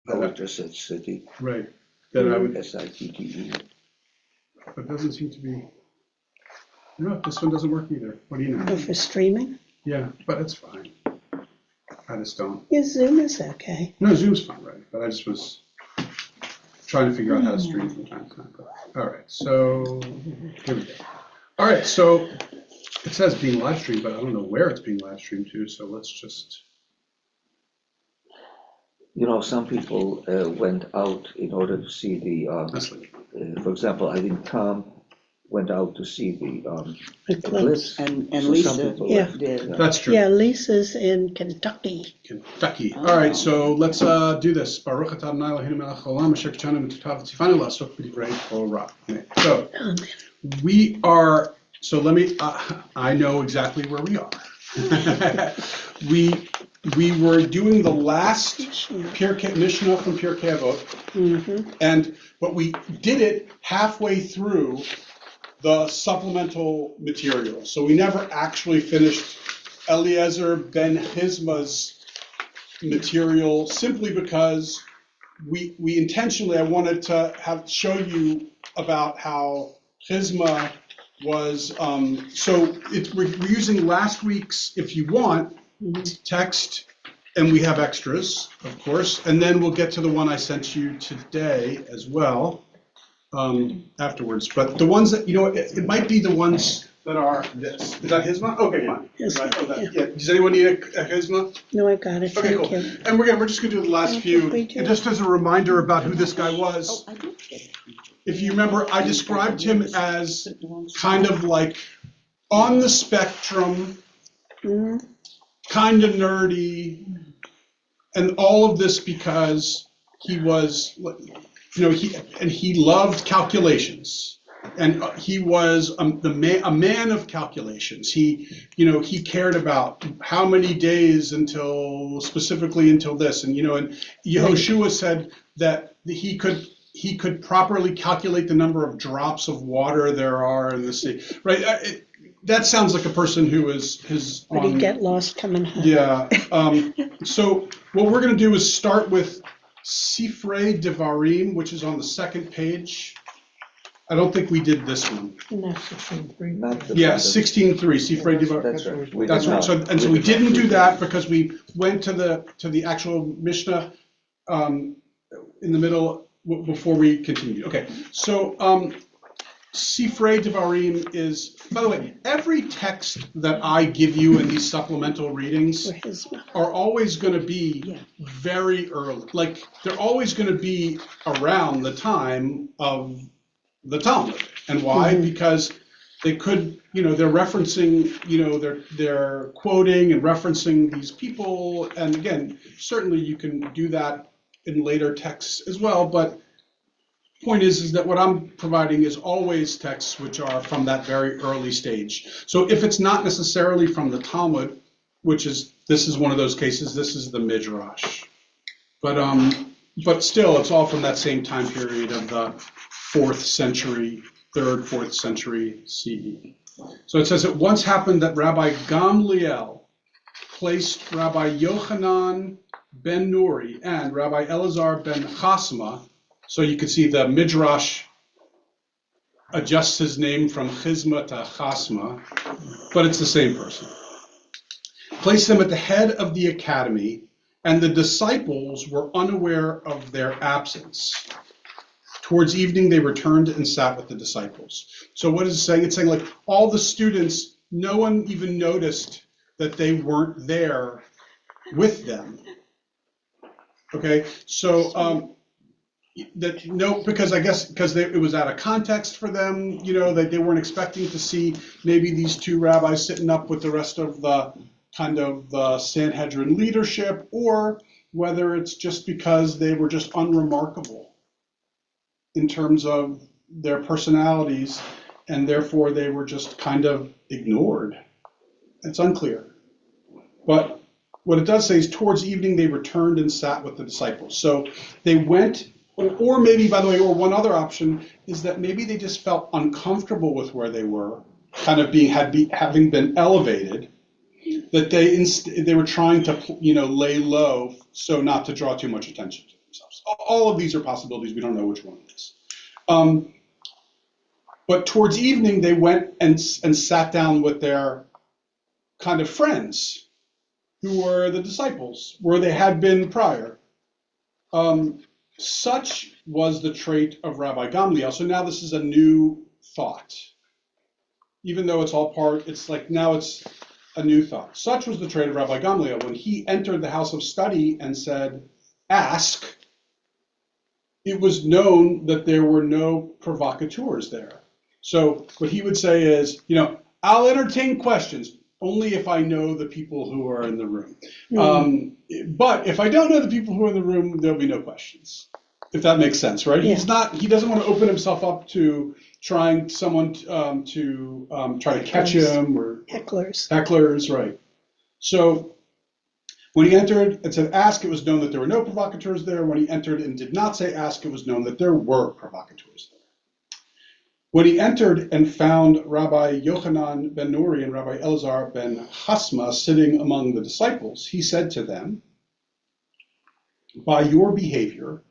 Oh, it just said city, Right. Then I would, SITTE. but it doesn't seem to be, no, this one doesn't work either. What do you Oh, know? for streaming? Yeah, but it's fine. I just don't. Yeah, Zoom is okay. No, Zoom's fine, right? But I just was trying to figure out how to stream from time to time. All right, so here we go. All right, so it says being live streamed, but I don't know where it's being live streamed to, so let's just. You know, some people went out in order to see the, Let's leave. for example, I think Tom went out to see the Eclipse. eclipse. And So some Lisa people Yeah. did. That's true. Yeah, Lisa's in Kentucky. Kentucky. All right, so let's do this. Baruch atah Adonai Eloheinu melech haolam asher kitshanu mitzvotav v'tzivanu la'asok b'divrei Torah. So we are. So let me. I know exactly where we are. we were doing the last Pirkei Mishnah from Pirkei Avot, but we did it halfway through the supplemental material. So we never actually finished Eliezer ben Hizma's material simply because we intentionally, I wanted to show you about how Hizma was, we're using last week's, if you want, text, and we have extras, of course, and then we'll get to the one I sent you today as well. Afterwards, but the ones that, it might be the ones that are this. Is that Hizma? Okay, fine. Hizma, Yeah. Does anyone need a Hizma? No, I got it, Okay, thank cool. you. And we're just gonna do the last few, we do. and just as a reminder about who this guy Oh, was. I did get it. If you remember, I described him as kind of like on the spectrum, kind of nerdy, and all of this because he was, he loved calculations, and he was a man of calculations. He cared about how many days specifically until this, and Yehoshua said that he could properly calculate the number of drops of water there are in the sea. Right? That sounds like a person who is. But he'd get lost coming home. Yeah. So what we're going to do is start with Sifrei Devarim, which is on the second page. I don't think we did this one. And that's the same thing. Yeah, 16:3, Sifrei Devarim. That's right. We That's did right. not. So we did not didn't do that that. because we went to the actual Mishnah in the middle before we continued. Okay. So Sifrei Devarim is, by the way, every text that I give you in these supplemental readings For Hizma. are always going to be very early. Like, they're always going to be around the time of the Talmud. And why? Because they could, they're referencing, they're quoting and referencing these people. And again, certainly you can do that in later texts as well. But point is that what I'm providing is always texts which are from that very early stage. So if it's not necessarily from the Talmud, this is one of those cases, this is the Midrash. But still, it's all from that same time period of the 4th century, 3rd, 4th century CE. So it says, it once happened that Rabbi Gamliel placed Rabbi Yochanan ben Nuri and Rabbi Elazar ben Chasma. So you can see the Midrash adjusts his name from Chizma to Chasma, but it's the same person. Placed them at the head of the academy, and the disciples were unaware of their absence. Towards evening, they returned and sat with the disciples. So what is it saying? It's saying like all the students, no one even noticed that they weren't there with them. Okay, so because I guess it was out of context for them, that they weren't expecting to see maybe these two rabbis sitting up with the rest of the kind of the Sanhedrin leadership, or whether it's just because they were just unremarkable in terms of their personalities, and therefore they were just kind of ignored. It's unclear. But what it does say is towards evening they returned and sat with the disciples. So they went, or maybe, by the way, or one other option is that maybe they just felt uncomfortable with where they were, kind of having been elevated, that they were trying to lay low so not to draw too much attention to themselves. All of these are possibilities. We don't know which one it is. But towards evening, they went and sat down with their kind of friends, who were the disciples, where they had been prior. Such was the trait of Rabbi Gamliel. So now this is a new thought. Even though it's all part, it's like now it's a new thought. Such was the trait of Rabbi Gamliel. When he entered the house of study and said, "Ask," it was known that there were no provocateurs there. So what he would say is, I'll entertain questions only if I know the people who are in the room. But if I don't know the people who are in the room, there'll be no questions. If that makes sense, right? Yeah. He doesn't want to open himself up to trying someone to try to catch him or hecklers, right? So when he entered and said ask, it was known that there were no provocateurs there. When he entered and did not say ask, it was known that there were provocateurs there. When he entered and found Rabbi Yochanan ben Nuri and Rabbi Elazar ben Hasma sitting among the disciples, he said to them, "By your behavior,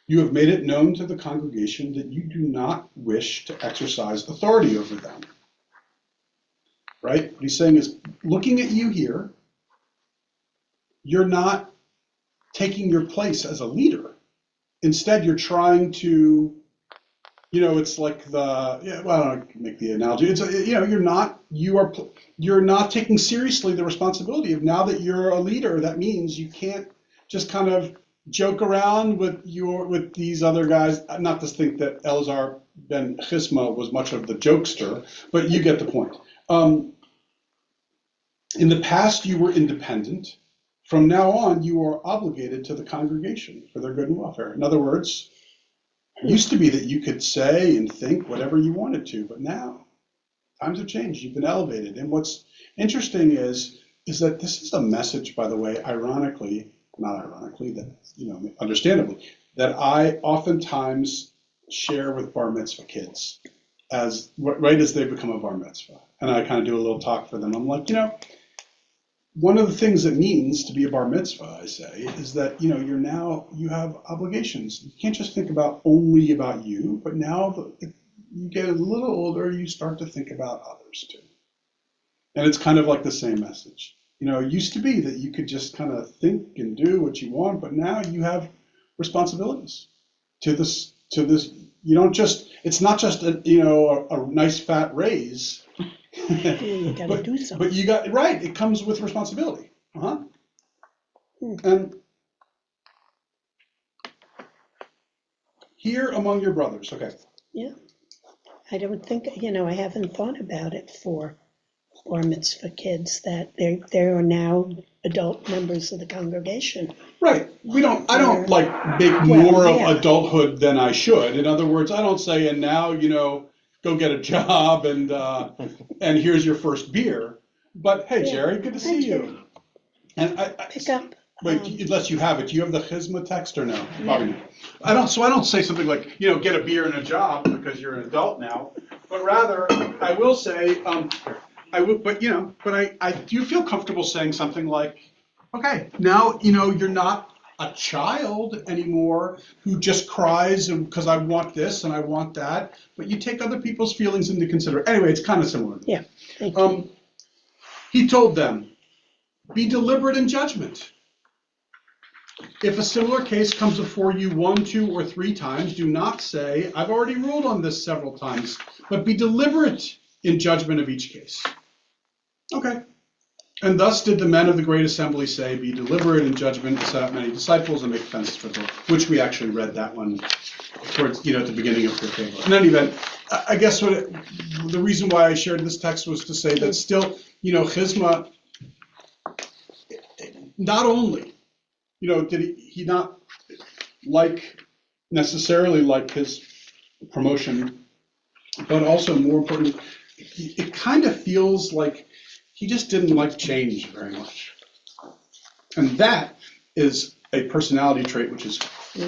you have made it known to the congregation that you do not wish to exercise authority over them." Right? What he's saying is, looking at you here, you're not taking your place as a leader. Instead, you're trying to, it's like I don't make the analogy. It's you're not taking seriously the responsibility of, now that you're a leader, that means you can't just kind of joke around with these other guys. Not to think that Elazar ben Chisma was much of the jokester, but you get the point. In the past, you were independent. From now on, you are obligated to the congregation for their good and welfare. In other words, it used to be that you could say and think whatever you wanted to, but now times have changed. You've been elevated. And what's interesting is that this is a message, by the way, understandably, that I oftentimes share with bar mitzvah kids right as they become a bar mitzvah. And I kind of do a little talk for them. I'm like, one of the things it means to be a bar mitzvah, I say, is that, you have obligations. You can't just think only about you, but now if you get a little older, you start to think about others too. And it's kind of like the same message. It used to be that you could just kind of think and do what you want, but now you have responsibilities to this. You don't just, it's not just a nice fat raise. You gotta do something. But it comes with responsibility. And here among your brothers, okay. Yeah. I don't think, I haven't thought about it for bar mitzvah kids, that they are now adult members of the congregation. Right. I don't make more of adulthood than I should. In other words, I don't say, and now, go get a job and here's your first beer. But hey, Jerry, good to see you. And I pick up. Wait, unless you have it. Do you have the Chizma text or no? Probably not. I don't say something like, get a beer and a job because you're an adult now. But rather, I will say, I do feel comfortable saying something like, okay, now, you're not a child anymore who just cries because I want this and I want that, but you take other people's feelings into consideration. Anyway, it's kind of similar. Yeah. Thank you. He told them, be deliberate in judgment. If a similar case comes before you 1, 2, or 3 times, do not say, I've already ruled on this several times, but be deliberate in judgment of each case. Okay. And thus did the men of the great assembly say, be deliberate in judgment, to set up many disciples and make fences for them, which we actually read that one towards, at the beginning of the table. In any event, I guess the reason why I shared this text was to say that still, Chizma, not only, did he not necessarily like his promotion, but also more importantly, it kind of feels like he just didn't like change very much. And that is a personality trait which is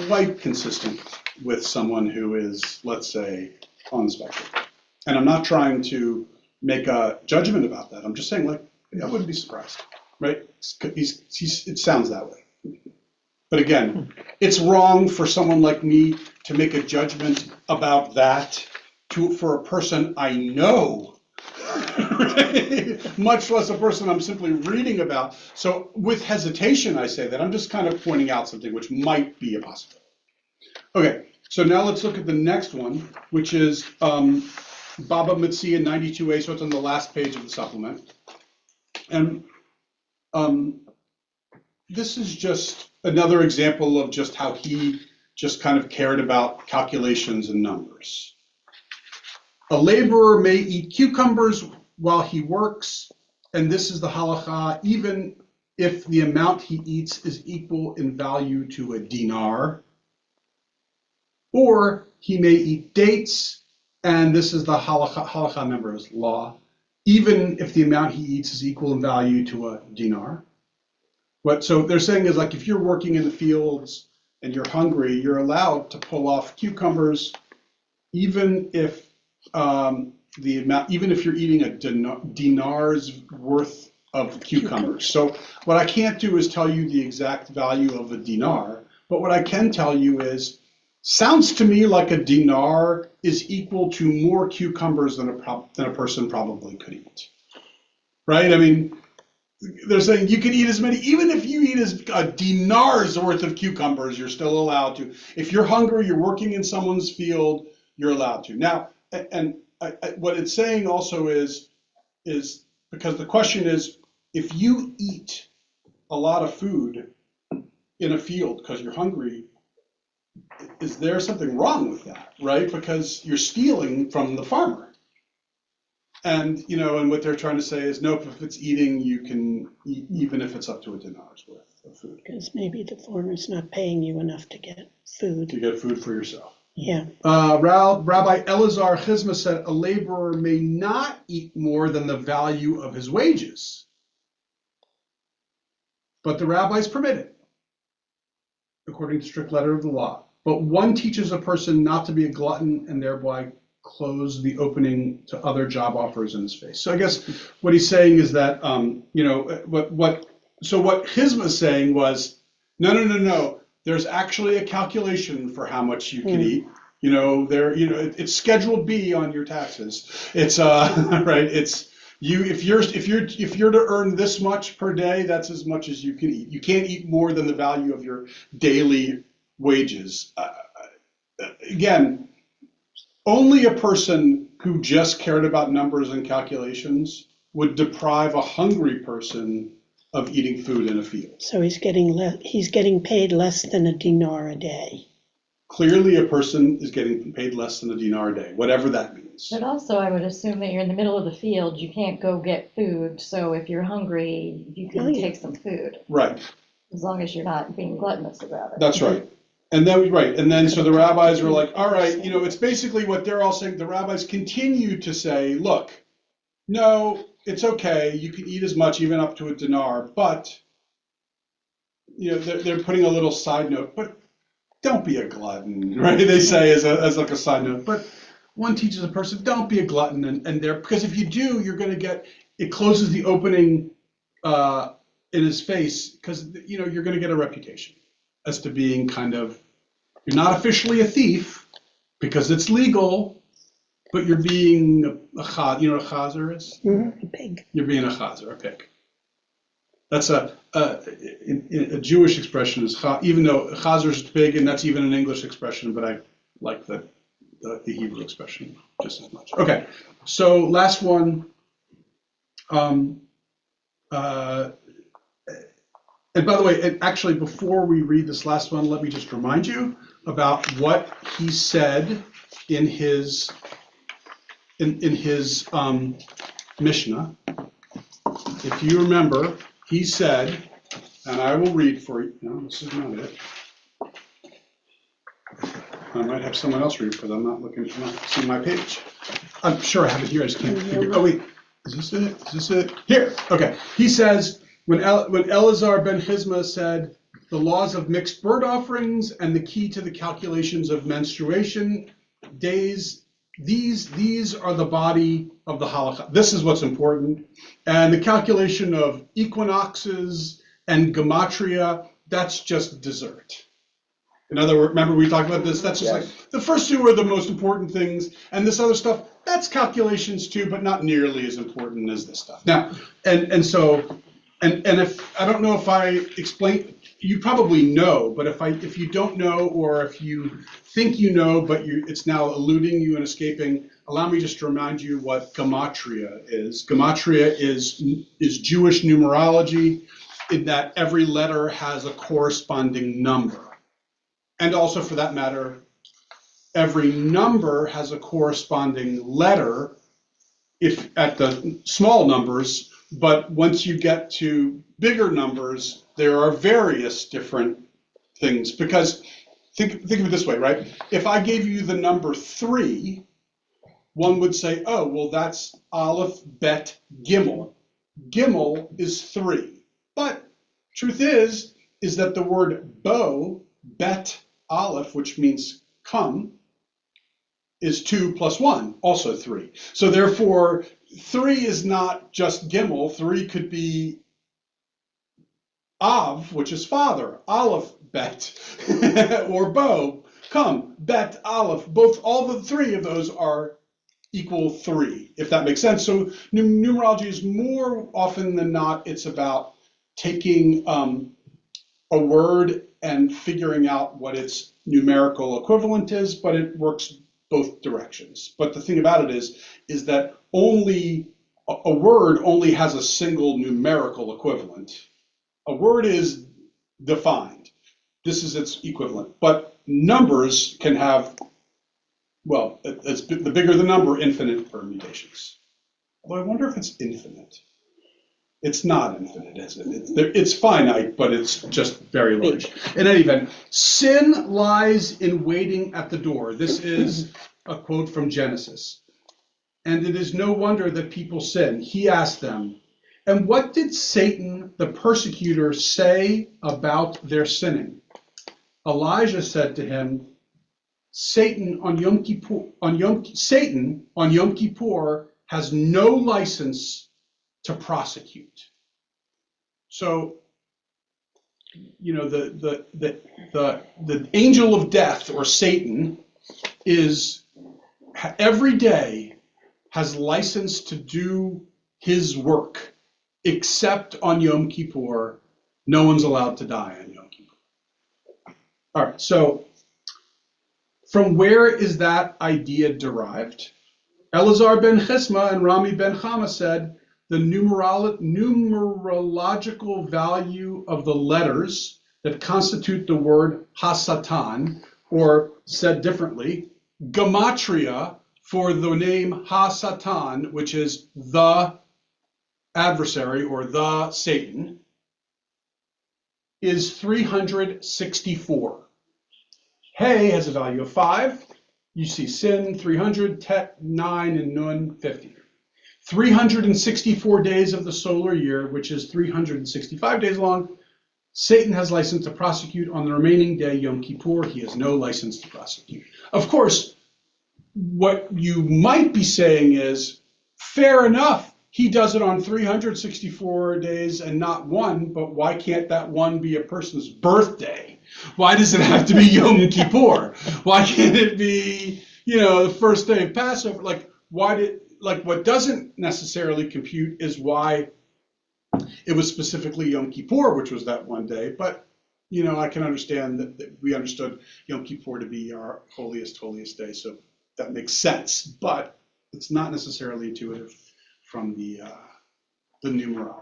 quite consistent with someone who is, let's say, on the spectrum. And I'm not trying to make a judgment about that. I'm just saying, I wouldn't be surprised, right? It sounds that way. But again, it's wrong for someone like me to make a judgment about that for a person I know, much less a person I'm simply reading about. So with hesitation, I say that. I'm just kind of pointing out something which might be a possibility. Okay, so now let's look at the next one, which is Baba Metzia 92a, so it's on the last page of the supplement. And this is just another example of just how he just kind of cared about calculations and numbers. A laborer may eat cucumbers while he works, and this is the halacha, even if the amount he eats is equal in value to a dinar. Or he may eat dates, and this is the halacha members law, even if the amount he eats is equal in value to a dinar. So they're saying is like if you're working in the fields and you're hungry, you're allowed to pull off cucumbers, even if even if you're eating a dinar's worth of cucumbers. So what I can't do is tell you the exact value of a dinar, but what I can tell you is, sounds to me like a dinar is equal to more cucumbers than a person probably could eat, right? I mean, they're saying you can eat as many, even if you eat as a dinar's worth of cucumbers, you're still allowed to. If you're hungry, you're working in someone's field, you're allowed to. Now, what it's saying also is because the question is, if you eat a lot of food in a field because you're hungry, is there something wrong with that, right? Because you're stealing from the farmer. And, and what they're trying to say is, nope, if it's eating, you can eat, even if it's up to a dinar's worth of food. Because maybe the farmer's not paying you enough to get food. To get food for yourself. Yeah. Rabbi Elazar Chizma said, a laborer may not eat more than the value of his wages, but the rabbis permit it, according to strict letter of the law. But one teaches a person not to be a glutton and thereby close the opening to other job offers in his face. So I guess what he's saying is that, what Chizma is saying was, no. There's actually a calculation for how much you can eat. It's Schedule B on your taxes. It's right. It's if you're to earn this much per day, that's as much as you can eat. You can't eat more than the value of your daily wages. Again, only a person who just cared about numbers and calculations would deprive a hungry person of eating food in a field. So he's getting paid less than a dinar a day. Clearly, a person is getting paid less than a dinar a day, whatever that means. But also, I would assume that you're in the middle of the field, you can't go get food, so if you're hungry, you can take some food. Right. As long as you're not being gluttonous about it. That's right. And then so the rabbis were like, all right, it's basically what they're all saying. The rabbis continue to say, look, no, it's okay. You can eat as much, even up to a dinar, but they're putting a little side note. But don't be a glutton, right? They say as like a side note. But one teaches a person, don't be a glutton, and there, because if you do, you're going to get, it closes the opening in his face, because you're going to get a reputation as to being kind of, you're not officially a thief because it's legal, but you're being a chaz. You know what a chazer is? Mm-hmm. A pig. You're being a chazer, a pig. That's a Jewish expression, is even though chazer is pig, and that's even an English expression, but I like the Hebrew expression just as much. Okay, so last one. And by the way, and actually, before we read this last one, let me just remind you about what he said in his Mishnah. If you remember, he said, and I will read for you. No, this is not it. I might have someone else read because I'm not seeing my page. I'm sure I have it here. I just can't figure. Oh wait, is this it? Is this it? Here. Okay. He says, when Elazar ben Chizma said, the laws of mixed bird offerings and the key to the calculations of menstruation days, these are the body of the halakha. This is what's important. And the calculation of equinoxes and gematria that's just dessert. In other words, remember we talked about this? That's just Yes. like, the first two are the most important things, and this other stuff, that's calculations too, but not nearly as important as this stuff. Now, and if, I don't know if I explain, you probably know, but if you don't know, or if you think you know, but it's now eluding you and escaping, allow me just to remind you what gematria is. Gematria is Jewish numerology, in that every letter has a corresponding number. And also, for that matter, every number has a corresponding letter, if at the small numbers, but once you get to bigger numbers, there are various different things. Because think of it this way, right? If I gave you the number 3, one would say, oh, well, that's Aleph, Bet, Gimel. Gimel is 3. But truth is that the word bo, Bet, Aleph, which means come, is 2 plus 1, also 3. So therefore, 3 is not just Gimel. 3 could be Av, which is father, Aleph, Bet, or Bo, come, Bet, Aleph. All the 3 of those are equal 3, if that makes sense. So numerology is more often than not, it's about taking a word and figuring out what its numerical equivalent is, but it works both directions. But the thing about it is that only a word only has a single numerical equivalent. A word is defined. This is its equivalent. But numbers can have, well, the bigger the number, infinite permutations. Although I wonder if it's infinite. It's not infinite, is it? It's finite, but it's just very large. In any event, sin lies in waiting at the door. This is a quote from Genesis. And it is no wonder that people sin. He asked them, and what did Satan, the persecutor, say about their sinning? Elijah said to him, Satan on Yom Kippur has no license to prosecute. So, you know, the angel of death, or Satan, is every day has license to do his work, except on Yom Kippur. No one's allowed to die on Yom Kippur. All right, so from where is that idea derived? Elazar ben Chisma and Rami ben Chama said the numerological value of the letters that constitute the word Hasatan, or said differently, gematria for the name Hasatan, which is the adversary or the Satan, is 364. Hey has a value of 5. You see Sin 300, Tet 9, and Nun 50. 364 days of the solar year, which is 365 days long. Satan has license to prosecute. On the remaining day, Yom Kippur, he has no license to prosecute. Of course, what you might be saying is, fair enough, he does it on 364 days and not one, but why can't that one be a person's birthday? Why does it have to be Yom Kippur? Why can't it be, the first day of Passover? What doesn't necessarily compute is why it was specifically Yom Kippur, which was that one day. But, I can understand that we understood Yom Kippur to be our holiest day. So that makes sense. But it's not necessarily intuitive from the numerology.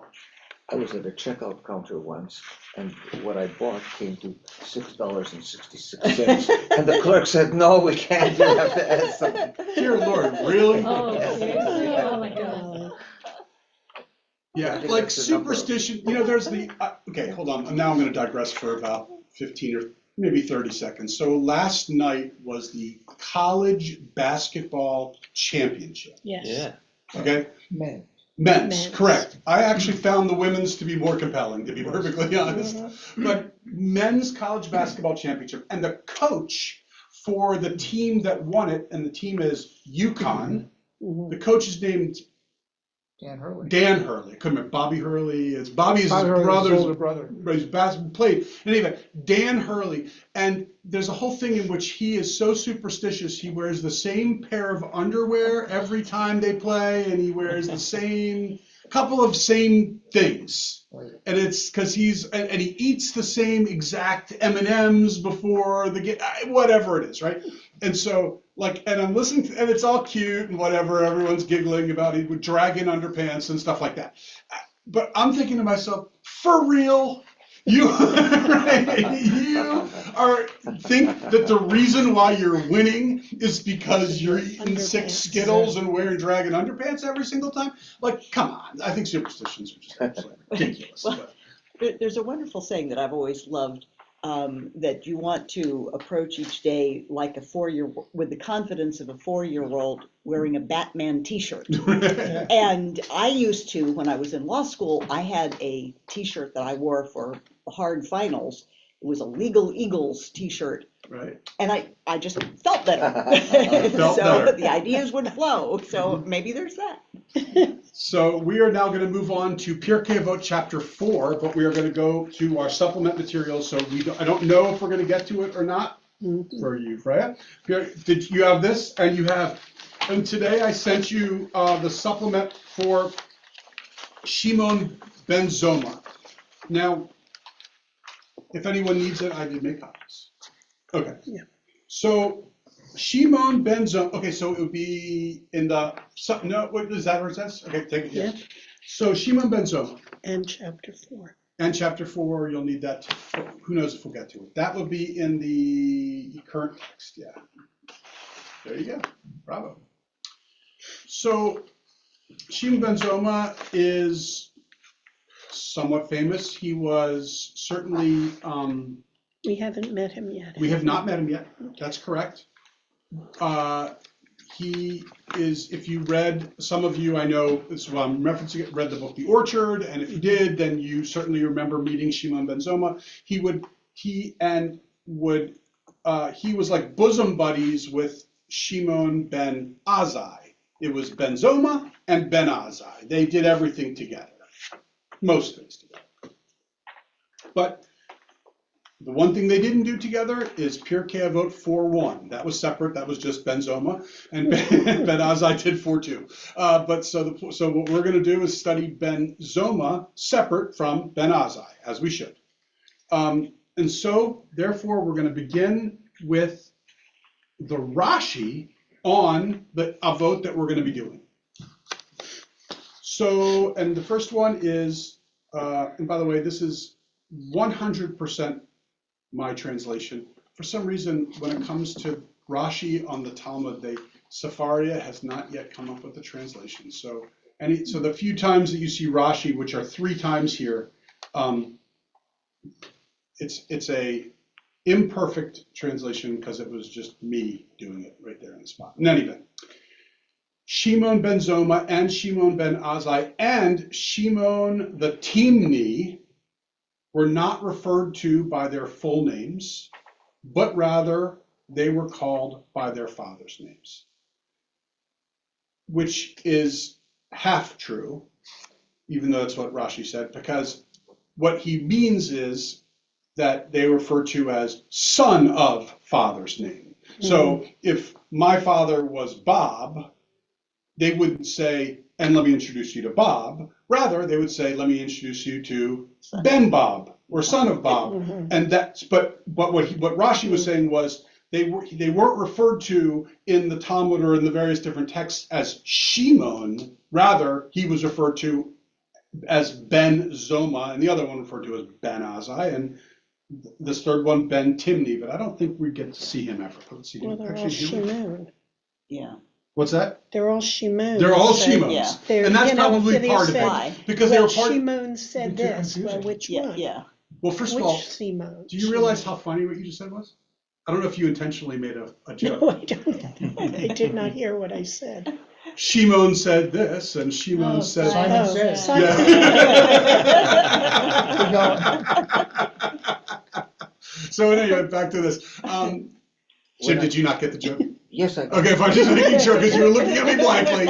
I was at a checkout counter once, and what I bought came to $6.66. And the clerk said, no, we can't, you have to add something. Dear Lord, really? Oh, seriously? Oh my God. Yeah, think like that's the number. superstition, there's the, okay, hold on. Now I'm going to digress for about 15 or maybe 30 seconds. So last night was the college basketball championship. Yes. Yeah. Okay? Man. Men's, correct. I actually found the women's to be more compelling, to be perfectly honest. But men's college basketball championship, and the coach for the team that won it, and the team is UConn. The coach is named Dan Hurley. Dan Hurley. I couldn't remember. Bobby Hurley. It's Bobby's Bobby Hurley's brother's older brother. He's played. Anyway, Dan Hurley. And there's a whole thing in which he is so superstitious, he wears the same pair of underwear every time they play, and he wears the same couple of same things. And it's because and he eats the same exact M&Ms before the game, whatever it is, right? And so, and I'm listening to, and it's all cute and whatever, everyone's giggling about he would drag in underpants and stuff like that. But I'm thinking to myself, for real? You think that the reason why you're winning is because you're eating 6 Skittles and wearing dragon underpants every single time? Like, come on. I think superstitions are just ridiculous. Well, there's a wonderful saying that I've always loved, that you want to approach each day like with the confidence of a 4-year-old wearing a Batman t-shirt. And I used to, when I was in law school, I had a t-shirt that I wore for hard finals. It was a Legal Eagles t-shirt. Right. And I just felt better. Felt so better. the ideas would flow. So maybe there's that. So we are now going to move on to Pirkei Avot chapter 4, but we are going to go to our supplement materials. So I don't know if we're going to get to it or not. For you, Freya. Did you have this? And today I sent you the supplement for Shimon ben Zoma. Now, if anyone needs it, I did make copies. Okay. Yeah. So Shimon ben Zoma. Okay, so it would be in the what is that where it says? Okay, take it. Yeah. So Shimon ben Zoma. And chapter 4. And chapter 4, you'll need that. Who knows if we'll get to it? That will be in the current text. Yeah. There you go. Bravo. So Shimon ben Zoma is somewhat famous. He was certainly. We haven't met him yet. We have not met him yet. That's correct. He is, if you read, some of you I know, this is what I'm referencing it, read the book The Orchard, and if you did, then you certainly remember meeting Shimon ben Zoma. He was like bosom buddies with Shimon ben Azai. It was Ben Zoma and Ben Azai. They did everything together, most things together. But the one thing they didn't do together is Pirkei Avot 4:1. That was separate. That was just Ben Zoma, and Ben Azai did 4:2. So what we're going to do is study Ben Zoma separate from Ben Azai, as we should. And so, therefore, we're going to begin with the Rashi on the Avot that we're going to be doing. So, and the first one is, and by the way, this is 100% my translation. For some reason, when it comes to Rashi on the Talmud, Sefaria has not yet come up with the translation. So the few times that you see Rashi, which are 3 times here, it's a imperfect translation because it was just me doing it right there on the spot. In any event, Shimon ben Zoma and Shimon ben Azai and Shimon the Timni were not referred to by their full names, but rather they were called by their fathers' names, which is half true, even though that's what Rashi said, because what he means is that they refer to as son of father's name. Mm-hmm. So if my father was Bob, they wouldn't say, and let me introduce you to Bob. Rather, they would say, let me introduce you to Ben Bob or son of Bob. Mm-hmm. And that's, but what Rashi was saying was they weren't referred to in the Talmud or in the various different texts as Shimon. Rather, he was referred to as Ben Zoma, and the other one referred to as Ben Azai, and this third one, Ben Timni, but I don't think we get to see him ever. Let's see. Well, they're all Shimon. Yeah. What's that? They're all Shimon. They're all Shimons. Yeah. And that's probably part of it. Because they were part of Shimon said this. Well, which one? Yeah. Well, first of all, Shimon? Do you realize how funny what you just said was? I don't know if you intentionally made a joke. No, I don't. I did not hear what I said. Shimon said this, and Shimon said... Simon said. So anyway, back to this. Jim, did you not get the joke? Yes, I. Okay, fine, just making sure, because you were looking at me blankly.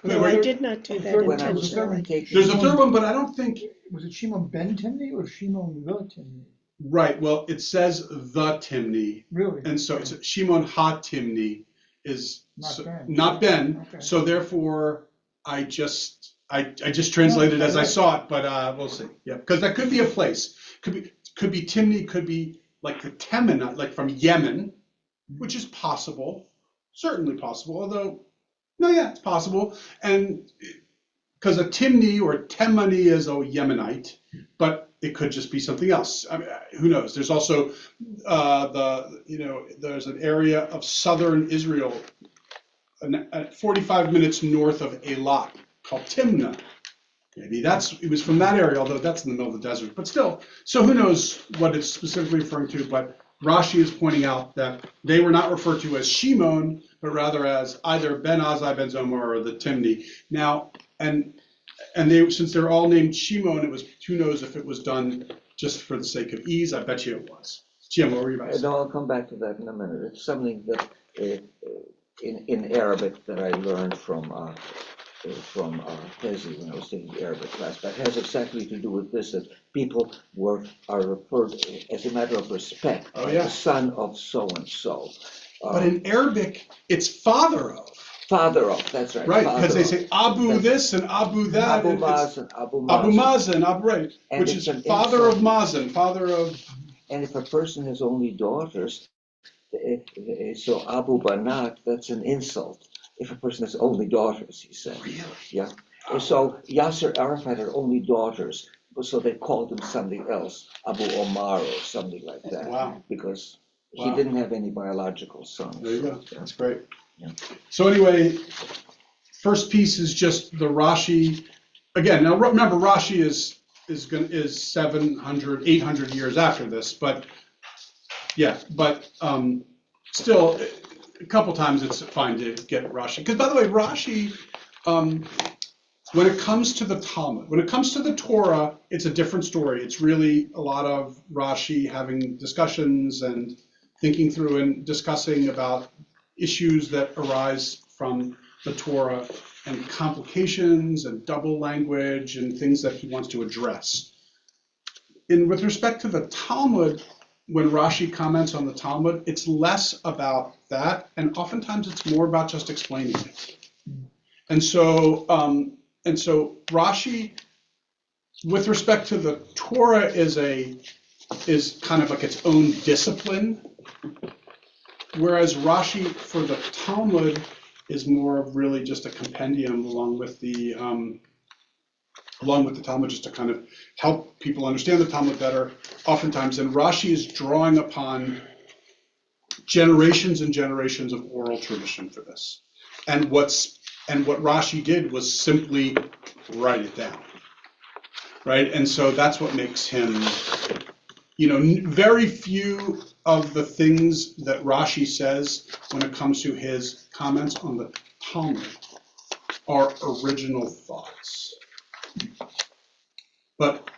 No, I did not do that When I was intentionally. taking. There's a third one, but I don't think, Was it Shimon ben Timni or Shimon the Timni? right, well, it says the Timni, Really? and so it's Shimon ha-Timni is Not Ben. not Ben, Okay. so therefore, I just translated as I saw it, but we'll see, yeah, because that could be a place, could be Timni, could be like the Temanite, like from Yemen, which is possible, certainly possible, although, no, yeah, it's possible, and because a Timni or Temani is a Yemenite, but it could just be something else. I mean, who knows? There's also there's an area of southern Israel, 45 minutes north of Eilat, called Timnah. Maybe it was from that area, although that's in the middle of the desert. But still, so who knows what it's specifically referring to? But Rashi is pointing out that they were not referred to as Shimon, but rather as either Ben Azai, Ben Zoma, or the Timni. Now, and they, since they're all named Shimon, it was, who knows if it was done just for the sake of ease. I bet you it was. Jim, what were you about to say? No, I'll come back to that in a minute. It's something that in Arabic that I learned from Hezi when I was taking the Arabic class, but has exactly to do with this, that people are referred as a matter of respect, Oh, yeah. the son of so and so. But in Arabic, it's father of. Father of, that's right. Right, father because they of. say Abu this and Abu that. Abu and it's Mazen, Abu Abu Mazen. Mazen, Abu, right, And which it's is an father of insult. Mazen, father of. And if a person has only daughters, so Abu Banat, that's an insult. If a person has only daughters, he said. Really? Yeah. And so Yasser Arafat had only daughters, so they called him something else, Abu Omar or something like that. Wow. Because Wow. he didn't have any biological sons. There you go. Yeah. That's great. Yeah. So anyway, first piece is just the Rashi. Again, now remember Rashi is 700, 800 years after this, but yeah, but still a couple times it's fine to get Rashi. Because by the way, Rashi, when it comes to the Talmud, when it comes to the Torah, it's a different story. It's really a lot of Rashi having discussions and thinking through and discussing about issues that arise from the Torah and complications and double language and things that he wants to address. And with respect to the Talmud, when Rashi comments on the Talmud, it's less about that, and oftentimes it's more about just explaining it. And so Rashi, with respect to the Torah, is kind of like its own discipline, whereas Rashi for the Talmud is more of really just a compendium along with the Talmud, just to kind of help people understand the Talmud better. Oftentimes, and Rashi is drawing upon generations and generations of oral tradition for this. And what Rashi did was simply write it down, right? And so that's what makes him, very few of the things that Rashi says when it comes to his comments on the Talmud are original thoughts. But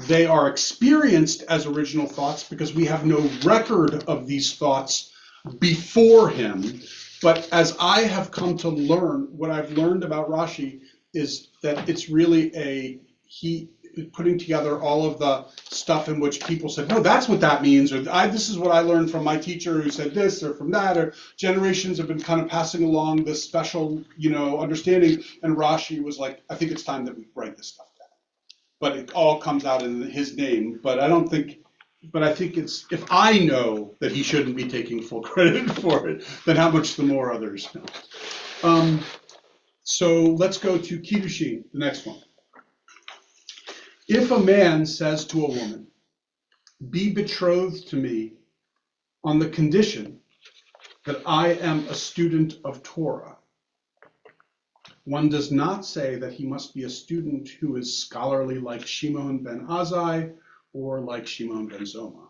they are experienced as original thoughts because we have no record of these thoughts before him. But as I have come to learn, what I've learned about Rashi is that it's really he putting together all of the stuff in which people said, no, that's what that means, or this is what I learned from my teacher who said this, or from that, or generations have been kind of passing along this special, understanding, and Rashi was like, I think it's time that we write this stuff down. But it all comes out in his name, but I think it's, if I know that he shouldn't be taking full credit for it, then how much the more others know. So let's go to Kiddushin, the next one. If a man says to a woman, be betrothed to me on the condition that I am a student of Torah, one does not say that he must be a student who is scholarly like Shimon ben Azai or like Shimon ben Zoma,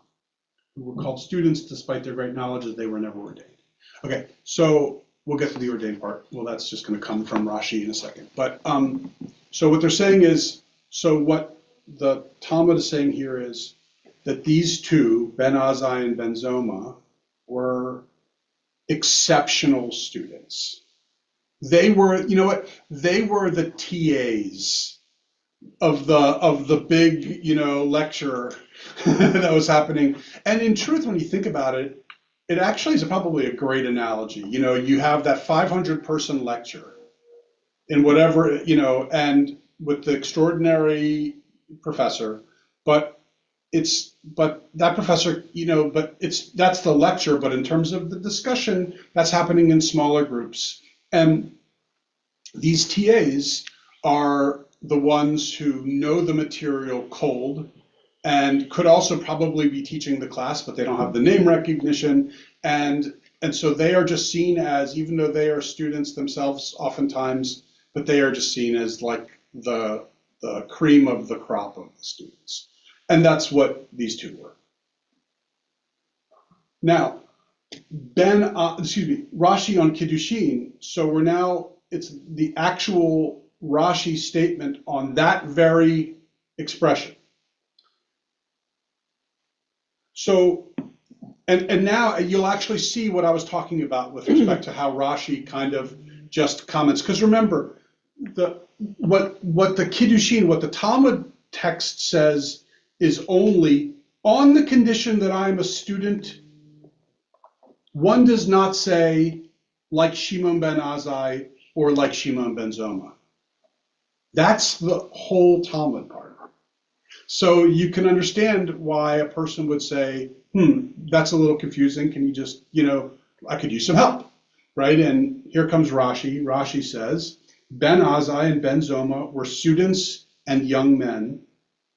who were called students despite their great knowledge as they were never ordained. Okay, so we'll get to the ordained part. Well, that's just going to come from Rashi in a second. But so what they're saying is, so what the Talmud is saying here is that these two, Ben Azai and Ben Zoma, were exceptional students. They were, you know what? They were the TAs of the big, lecture that was happening. And in truth, when you think about it, it actually is probably a great analogy. You have that 500-person lecture in whatever, and with the extraordinary professor, but that professor, that's the lecture, but in terms of the discussion, that's happening in smaller groups. And these TAs are the ones who know the material cold and could also probably be teaching the class, but they don't have the name recognition. And so they are just seen as, even though they are students themselves oftentimes, but they are just seen as like the cream of the crop of the students. And that's what these two were. Now, Rashi on Kiddushin. So it's the actual Rashi statement on that very expression. So, and now you'll actually see what I was talking about with respect to how Rashi kind of just comments. Because remember, what the Kiddushin, what the Talmud text says is only on the condition that I'm a student. One does not say like Shimon ben Azai or like Shimon ben Zoma. That's the whole Talmud part. So you can understand why a person would say, that's a little confusing. Can you just, I could use some help, right? And here comes Rashi. Rashi says, Ben Azai and Ben Zoma were students and young men.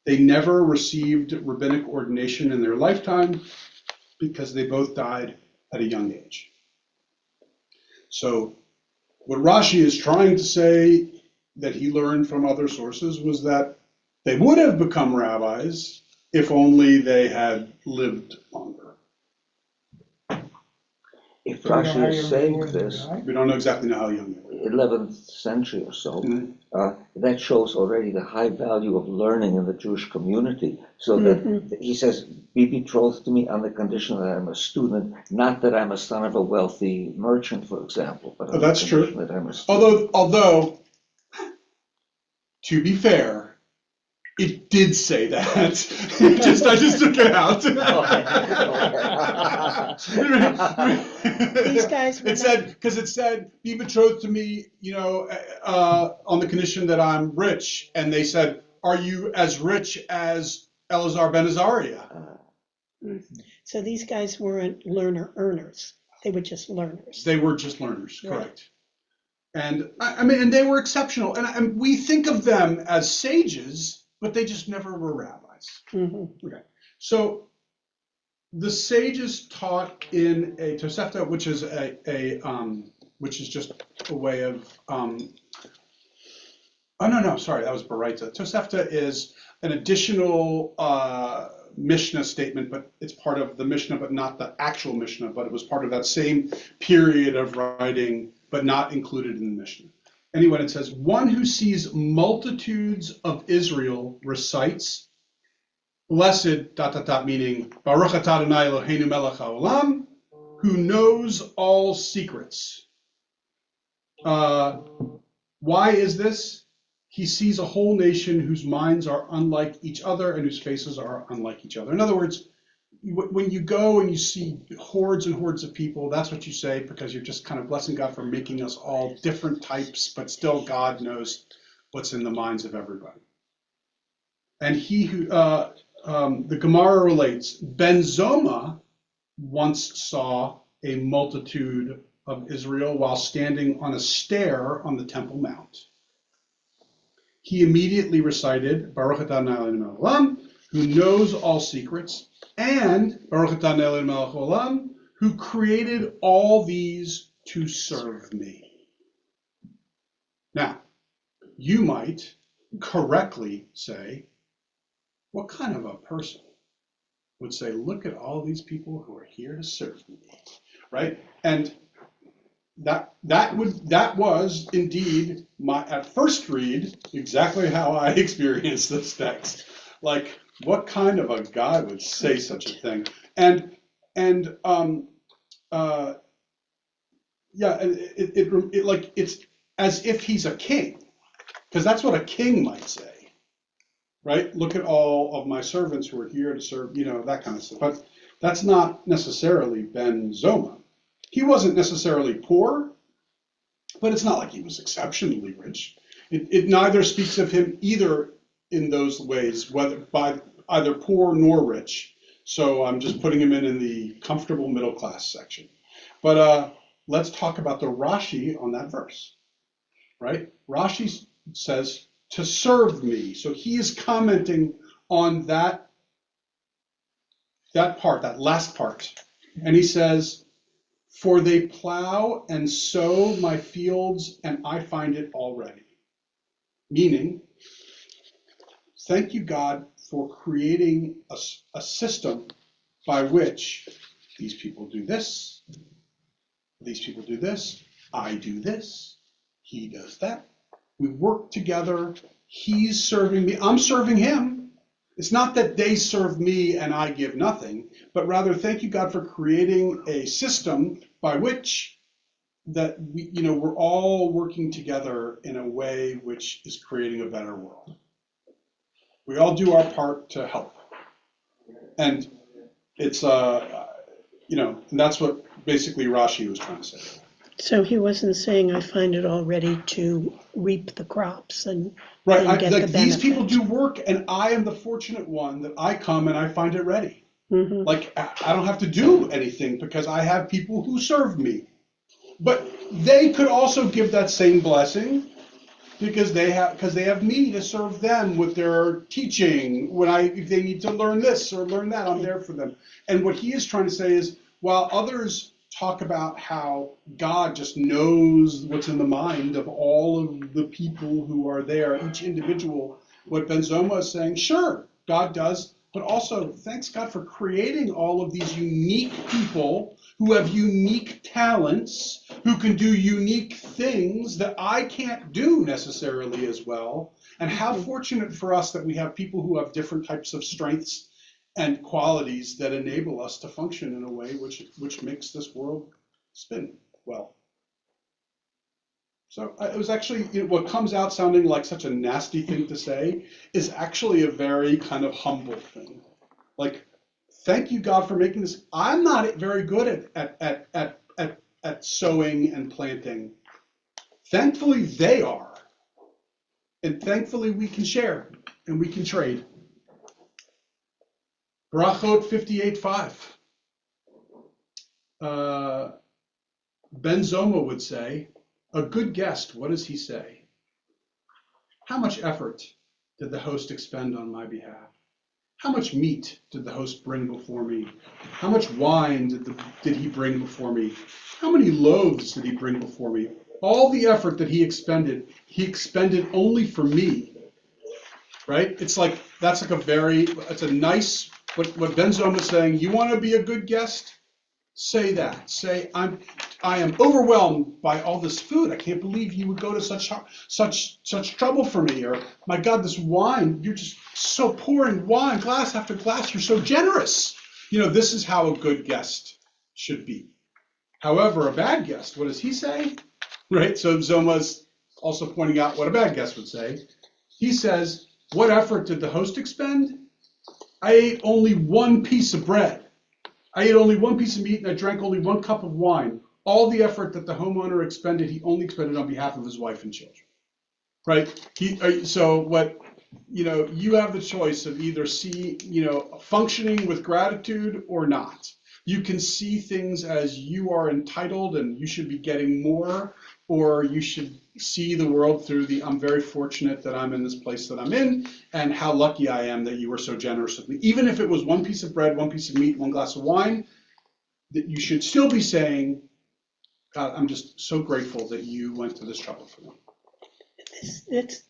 They never received rabbinic ordination in their lifetime because they both died at a young age. So what Rashi is trying to say that he learned from other sources was that they would have become rabbis if only they had lived longer. If Rashi is saying this, we don't exactly know how young they were. 11th century or so, that shows already the high value of learning in the Jewish community. So that he says, be betrothed to me on the condition that I'm a student, not that I'm a son of a wealthy merchant, for example. But that's true. That I'm a Although, to be fair, it did say that. I just took it out. These guys were it said, be betrothed to me, on the condition that I'm rich. And they said, are you as rich as Elazar ben Azariah? So these guys weren't learner-earners. They were just learners. They were just learners, right. Correct. And and they were exceptional. And we think of them as sages, but they just never were rabbis. Okay. So the sages taught in a Tosefta, which is which is just a way of sorry, that was Baraita. Tosefta is an additional Mishnah statement, but it's part of the Mishnah, but not the actual Mishnah, but it was part of that same period of writing, but not included in the Mishnah. Anyway, it says, one who sees multitudes of Israel recites, blessed, meaning, Baruch atah Adonai Eloheinu melech haolam, who knows all secrets. Why is this? He sees a whole nation whose minds are unlike each other and whose faces are unlike each other. In other words, when you go and you see hordes and hordes of people, that's what you say, because you're just kind of blessing God for making us all different types, but still God knows what's in the minds of everybody. And he who, the Gemara relates, Ben Zoma once saw a multitude of Israel while standing on a stair on the Temple Mount. He immediately recited, Baruch atah Adonai Eloheinu melech haolam, who knows all secrets, and Baruch atah Adonai Eloheinu melech haolam, who created all these to serve me. Now, you might correctly say, what kind of a person would say, look at all these people who are here to serve me, right? And that was indeed at first read exactly how I experienced this text. Like, what kind of a guy would say such a thing? And Yeah, and it like it's as if he's a king, because that's what a king might say, right? Look at all of my servants who are here to serve, that kind of stuff. But that's not necessarily Ben Zoma. He wasn't necessarily poor, but it's not like he was exceptionally rich. It neither speaks of him either in those ways, whether by either poor nor rich. So I'm just putting him in the comfortable middle class section. But let's talk about the Rashi on that verse, right? Rashi says to serve me. So he is commenting on that part, that last part. And he says, for they plow and sow my fields, and I find it already. Meaning, thank you, God, for creating a system by which these people do this, these people do this, I do this, he does that. We work together, he's serving me, I'm serving him. It's not that they serve me and I give nothing, but rather thank you, God, for creating a system by which that we're all working together in a way which is creating a better world. We all do our part to help. And it's and that's what basically Rashi was trying to say. So he wasn't saying I find it all ready to reap the crops and right. get the benefit. These people do work, and I am the fortunate one that I come and I find it ready. Mm-hmm. Like I don't have to do anything because I have people who serve me. But they could also give that same blessing because they have me to serve them with their teaching. If they need to learn this or learn that, I'm there for them. And what he is trying to say is, while others talk about how God just knows what's in the mind of all of the people who are there, each individual, what Ben Zoma is saying, sure, God does, but also thanks God for creating all of these unique people who have unique talents, who can do unique things that I can't do necessarily as well. And how fortunate for us that we have people who have different types of strengths and qualities that enable us to function in a way which makes this world spin well. So it was actually, what comes out sounding like such a nasty thing to say is actually a very kind of humble thing. Like, thank you, God, for making this. I'm not very good at sowing and planting. Thankfully, they are. And thankfully, we can share and we can trade. Brachot 58:5. Ben Zoma would say, a good guest, what does he say? How much effort did the host expend on my behalf? How much meat did the host bring before me? How much wine did he bring before me? How many loaves did he bring before me? All the effort that he expended only for me, right? It's like, it's a nice, what Ben Zoma is saying, you want to be a good guest? Say that. Say, I am overwhelmed by all this food. I can't believe you would go to such trouble for me. Or, my God, this wine, you're just so pouring wine, glass after glass. You're so generous. This is how a good guest should be. However, a bad guest, what does he say? Right? So Zoma's also pointing out what a bad guest would say. He says, what effort did the host expend? I ate only one piece of bread. I ate only one piece of meat and I drank only one cup of wine. All the effort that the homeowner expended, he only expended on behalf of his wife and children, right? So what, you have the choice of either functioning with gratitude or not. You can see things as you are entitled and you should be getting more, or you should see the world through I'm very fortunate that I'm in this place that I'm in, and how lucky I am that you were so generous with me. Even if it was one piece of bread, one piece of meat, one glass of wine, that you should still be saying, God, I'm just so grateful that you went to this trouble for me. It's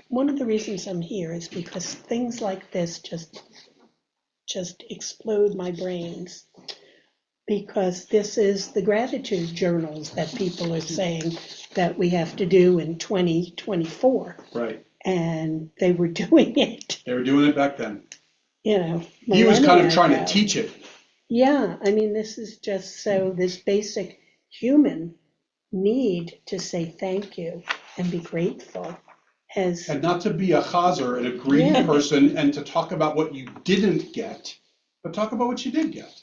one of the reasons I'm here is because things like this just explode my brains, because this is the gratitude journals that people are saying that we have to do in 2024. Right. And they were doing it. They were doing it back then. He was kind of trying to teach it. Yeah, I mean, this is just so, this basic human need to say thank you and be grateful has, And not to be a chazer and a greedy Yeah. person and to talk about what you didn't get, but talk about what you did get.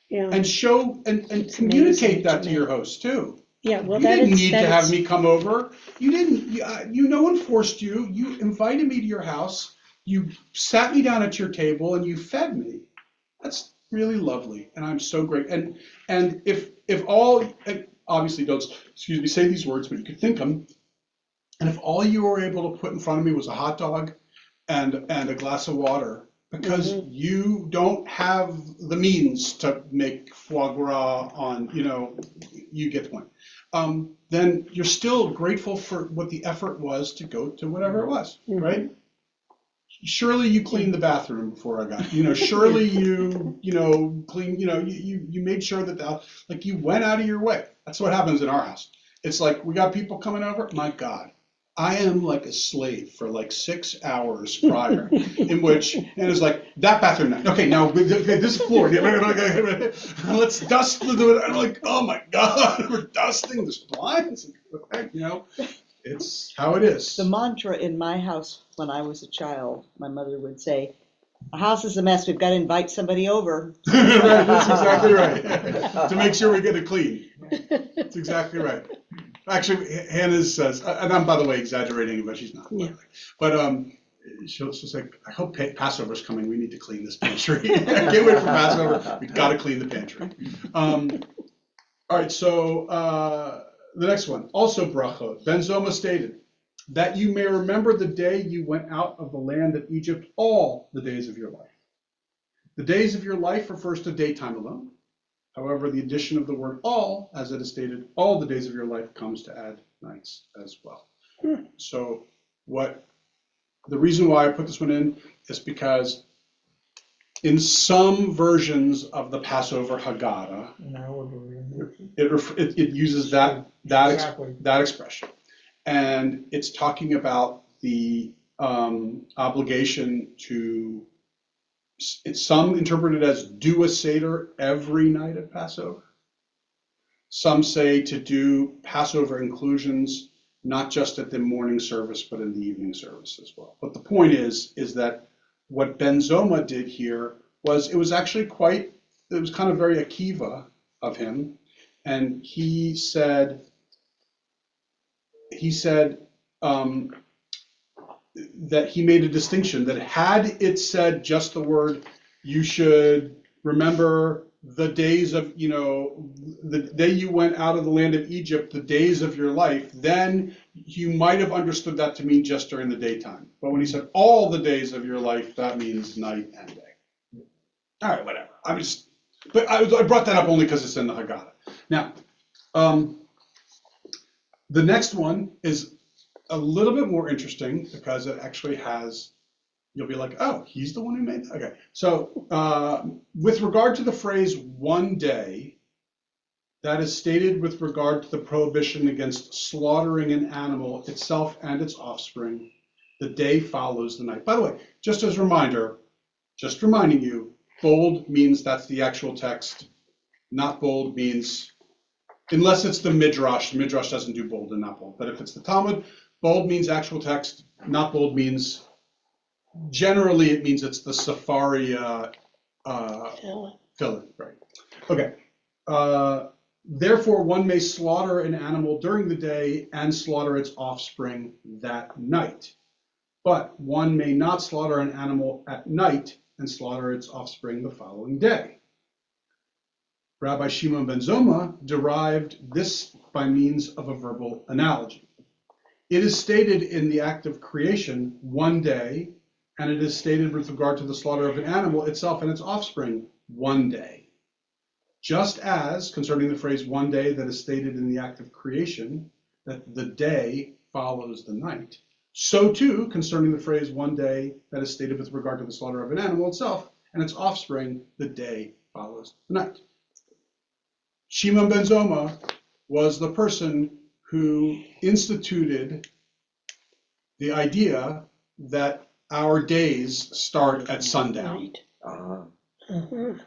yeah, And show and It's communicate amazing that to to your me. host too. yeah, well, You that didn't is, need that to have is, me come over. You didn't, no one forced you. You invited me to your house. You sat me down at your table and you fed me. That's really lovely. And I'm so great. And if all, obviously don't, excuse me, say these words, but you could think them. And if all you were able to put in front of me was a hot dog and a glass of water, because you don't have the means to make foie gras on, you get the point. Then you're still grateful for what the effort was to go to whatever it was, right? Surely you cleaned the bathroom before I got, surely you, clean, you made sure that, like you went out of your way. That's what happens in our house. It's like, we got people coming over, my God. I am like a slave for like 6 hours prior, in which, and it's like, that bathroom, okay, now, okay, this floor, let's dust, I'm like, oh my God, we're dusting this blinds, okay, it's how it is. The mantra in my house when I was a child, my mother would say, "The house is a mess, we've got to invite somebody over." Right, that's exactly right, to make sure we get it clean. That's exactly right. Actually, Hannah says, and I'm by the way exaggerating, but she's not. Yeah. But she'll say, I hope Passover's coming. We need to clean this pantry. I can't wait for Passover. We've got to clean the pantry. All right, so the next one, also brachot. Ben Zoma stated, that you may remember the day you went out of the land of Egypt all the days of your life. The days of your life refers to daytime alone. However, the addition of the word all, as it is stated, all the days of your life comes to add nights as well. So the reason why I put this one in is because in some versions of the Passover Haggadah, it uses that expression. And it's talking about the obligation to, some interpret it as do a Seder every night of Passover. Some say to do Passover inclusions, not just at the morning service, but in the evening service as well. But the point is that what Ben Zoma did here was, it was kind of very Akiva of him. And he said, that he made a distinction that had it said just the word, you should remember the days of, the day you went out of the land of Egypt, the days of your life, then you might have understood that to mean just during the daytime. But when he said all the days of your life, that means night and day. All right, whatever. But I brought that up only because it's in the Haggadah. Now, the next one is a little bit more interesting because it actually has, you'll be like, oh, he's the one who made that? Okay. So with regard to the phrase one day, that is stated with regard to the prohibition against slaughtering an animal itself and its offspring. The day follows the night. By the way, just as a reminder, just reminding you, bold means that's the actual text. Not bold means, unless it's the Midrash doesn't do bold and not bold. But if it's the Talmud, bold means actual text, not bold means, generally it means it's the Sefaria fill-in, right? Okay. Therefore, one may slaughter an animal during the day and slaughter its offspring that night. But one may not slaughter an animal at night and slaughter its offspring the following day. Rabbi Shimon ben Zoma derived this by means of a verbal analogy. It is stated in the act of creation one day, and it is stated with regard to the slaughter of an animal itself and its offspring one day. Just as, concerning the phrase one day that is stated in the act of creation, that the day follows the night, so too, concerning the phrase one day that is stated with regard to the slaughter of an animal itself and its offspring, the day follows the night. Shimon ben Zoma was the person who instituted the idea that our days start at sundown. Right.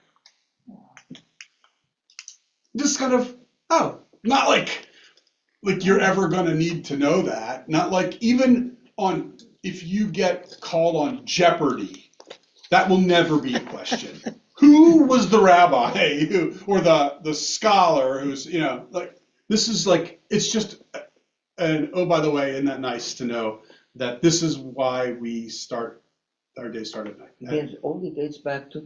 Just kind of Oh, not like you're ever going to need to know that. Not like even on, if you get called on Jeopardy, that will never be a question. Who was the rabbi or the scholar who's, like, this is like, it's just, and oh, by the way, isn't that nice to know that this is why our day start at night. It only dates back to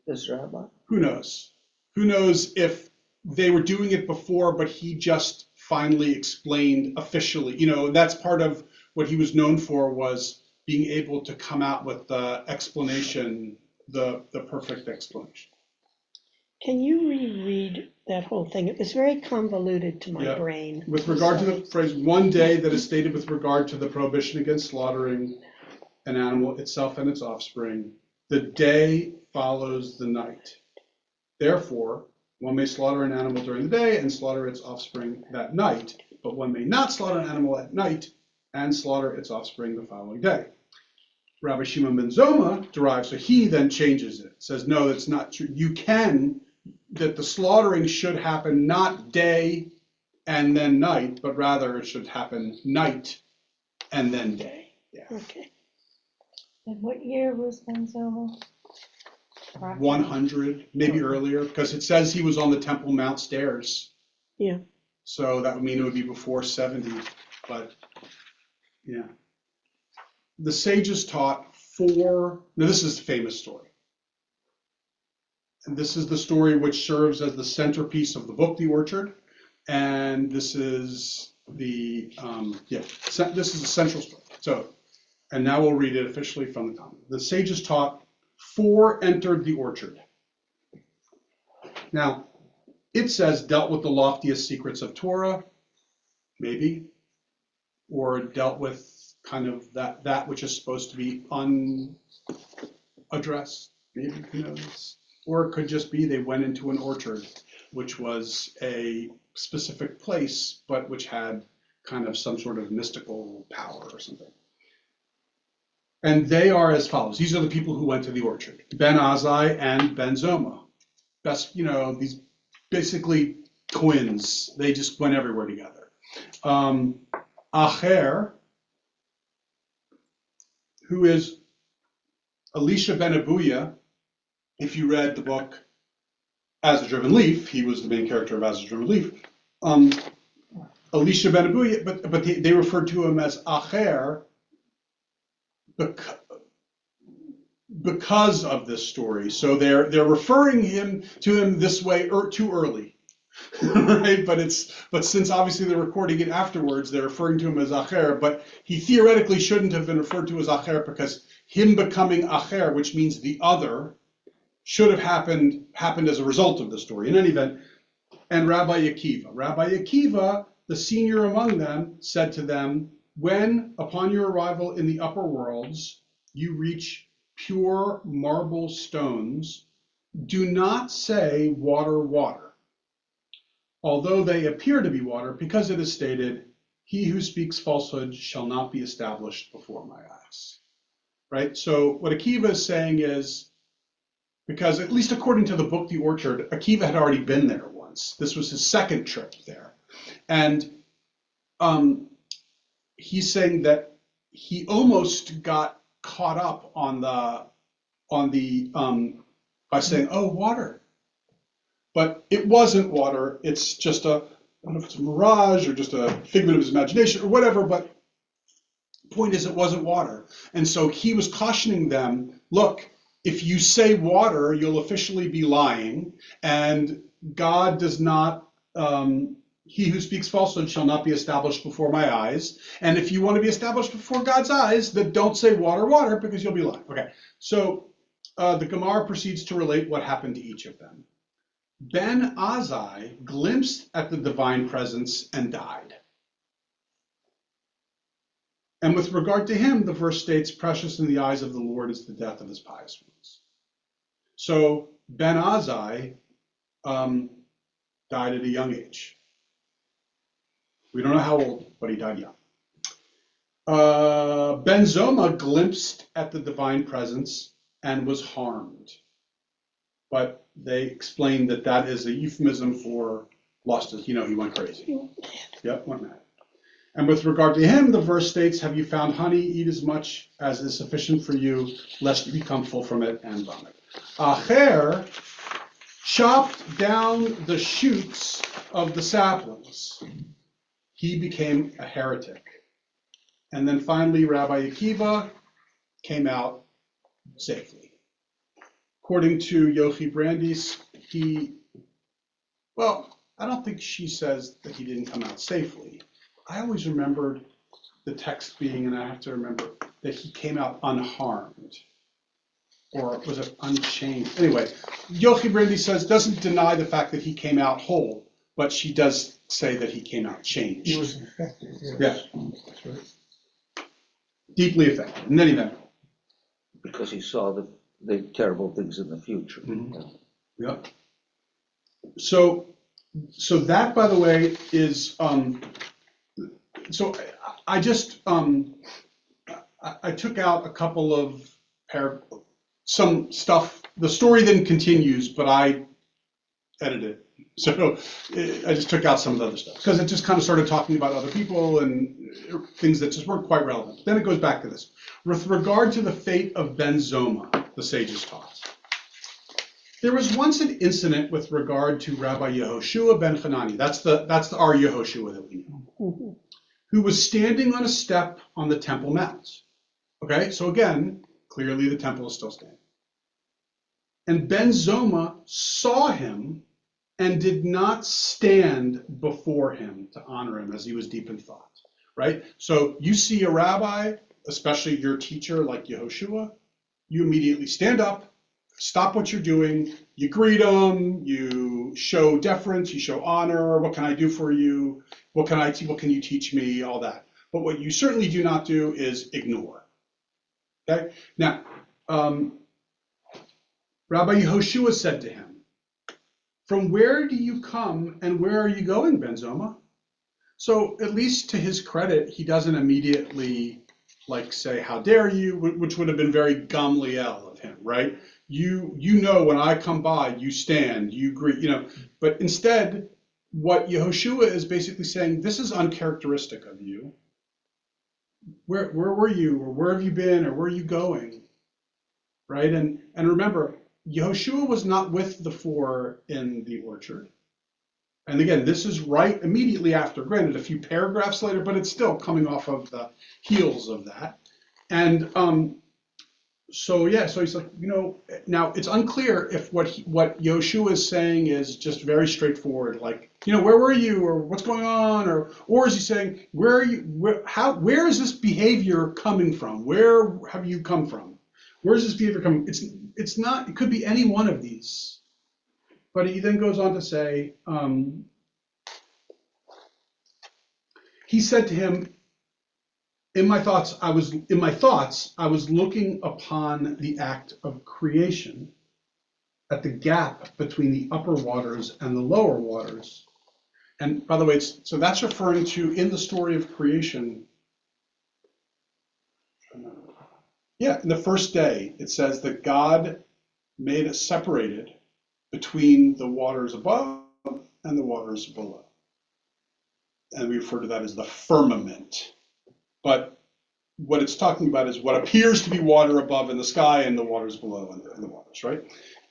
this rabbi. Who knows? Who knows if they were doing it before, but he just finally explained officially. That's part of what he was known for, was being able to come out with the explanation, the perfect explanation. Can you reread that whole thing? It was very convoluted to my Yeah. brain. With regard to the phrase, one day that is stated with regard to the prohibition against slaughtering an animal itself and its offspring, the day follows the night. Therefore, one may slaughter an animal during the day and slaughter its offspring that night, but one may not slaughter an animal at night and slaughter its offspring the following day. Rabbi Shimon ben Zoma derives, so he then changes it, says, no, that's not true. That the slaughtering should happen not day and then night, but rather it should happen night and then day. Yeah. Okay. And what year was Benzoma? 100, maybe earlier, because it says he was on the Temple Mount stairs. Yeah. So that would mean it would be before 70, but yeah. The sages taught now this is a famous story. And this is the story which serves as the centerpiece of the book, The Orchard. And this is this is a central story. So, and now we'll read it officially from the Talmud. The sages taught, 4 entered the orchard. Now, it says dealt with the loftiest secrets of Torah, maybe, or dealt with kind of that which is supposed to be unaddressed, maybe, who knows? Or it could just be they went into an orchard, which was a specific place, but which had kind of some sort of mystical power or something. And they are as follows. These are the people who went to the orchard: Ben Azai and Ben Zoma. That's, these basically twins. They just went everywhere together. Acher, who is Elisha ben Abuya. If you read the book As a Driven Leaf, he was the main character of As a Driven Leaf. Elisha ben Abuya, but they referred to him as Acher because of this story. So they're referring to him this way too early, right? But since obviously they're recording it afterwards, they're referring to him as Acher. But he theoretically shouldn't have been referred to as Acher, because him becoming Acher, which means the other, should have happened as a result of the story. In any event, and Rabbi Akiva, the senior among them, said to them, when upon your arrival in the upper worlds you reach pure marble stones, do not say water, water, although they appear to be water, because it is stated, he who speaks falsehood shall not be established before my eyes. Right? So what Akiva is saying is, because at least according to the book The Orchard, Akiva had already been there once. This was his second trip there. And he's saying that he almost got caught up by saying, oh, water. But it wasn't water. It's just I don't know if it's a mirage or just a figment of his imagination or whatever, but the point is it wasn't water. And so he was cautioning them, look, if you say water, you'll officially be lying, and God does not, he who speaks falsehood shall not be established before my eyes. And if you want to be established before God's eyes, then don't say water, water, because you'll be lying. Okay, so the Gemara proceeds to relate what happened to each of them. Ben Azai glimpsed at the divine presence and died. And with regard to him, the verse states, precious in the eyes of the Lord is the death of his pious ones. So Ben Azai died at a young age. We don't know how old, but he died young. Ben Zoma glimpsed at the divine presence and was harmed. But they explained that is a euphemism for lost his, he went crazy. Yep, went mad. And with regard to him, the verse states, have you found honey? Eat as much as is sufficient for you, lest you become full from it and vomit. Acher chopped down the shoots of the saplings. He became a heretic. And then finally, Rabbi Akiva came out safely. According to Yochi Brandis, I don't think she says that he didn't come out safely. I always remembered the text being, and I have to remember, that he came out unharmed. Or was it unchanged? Anyway, Yochi Brandis says, doesn't deny the fact that he came out whole, but she does say that he came out changed. He was infected, yes. Yeah. That's right. Deeply affected. In any event. Because he saw the terrible things in the future. Mhm. Yep. So that, by the way, is so I just I took out a couple of some stuff. The story then continues, but I edited it. So I just took out some of the other stuff because it just kind of started talking about other people and things that just weren't quite relevant. Then it goes back to this. With regard to the fate of Ben Zoma, the sages taught. There was once an incident with regard to Rabbi Yehoshua ben Hanani. That's the our Yehoshua that we know, who was standing on a step on the Temple Mount. Okay, so again, clearly the temple is still standing. And Ben Zoma saw him and did not stand before him to honor him as he was deep in thought. Right? So you see a rabbi, especially your teacher like Yehoshua, you immediately stand up, stop what you're doing, you greet them, you show deference, you show honor, what can I do for you, what can you teach me, all that. But what you certainly do not do is ignore. Okay? Now, Rabbi Yehoshua said to him, from where do you come and where are you going, Ben Zoma? So at least to his credit, he doesn't immediately say, how dare you, which would have been very Gamliel of him, right? You know when I come by, you stand, you greet, but instead, what Yehoshua is basically saying, this is uncharacteristic of you. Where were you, or where have you been, or where are you going, right? And remember, Yehoshua was not with the four in the orchard. And again, this is right immediately after, granted, a few paragraphs later, but it's still coming off of the heels of that. And so he's like, now it's unclear if what Yehoshua is saying is just very straightforward, like, where were you, or what's going on, or is he saying, where are you, where is this behavior coming from? Where have you come from? Where is this behavior coming? It's not, it could be any one of these. But he then goes on to say, he said to him, in my thoughts, I was looking upon the act of creation at the gap between the upper waters and the lower waters. And by the way, so that's referring to, in the story of creation, in the first day, it says that God made it separated between the waters above and the waters below. And we refer to that as the firmament. But what it's talking about is what appears to be water above in the sky and the waters below in the waters, right?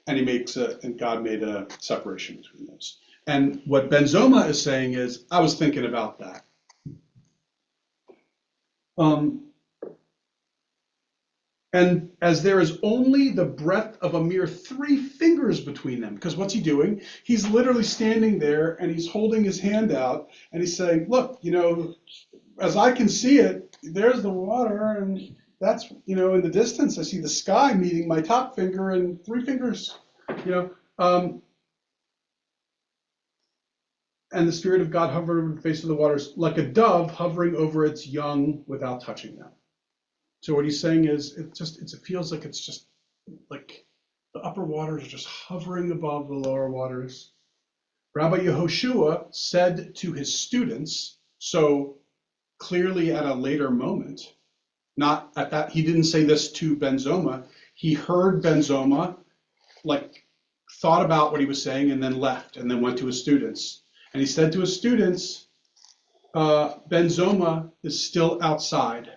And and God made a separation between those. And what Ben Zoma is saying is, I was thinking about that. And as there is only the breadth of a mere 3 fingers between them, because what's he doing? He's literally standing there and he's holding his hand out and he's saying, look, as I can see it, there's the water, and that's, in the distance, I see the sky meeting my top finger and 3 fingers, and the Spirit of God hovered over the face of the waters like a dove hovering over its young without touching them. So what he's saying is, it feels like it's just like the upper waters are just hovering above the lower waters. Rabbi Yehoshua said to his students, so clearly at a later moment, not at that, he didn't say this to Ben Zoma. He heard Ben Zoma, thought about what he was saying and then left and then went to his students. And he said to his students, Ben Zoma is still outside.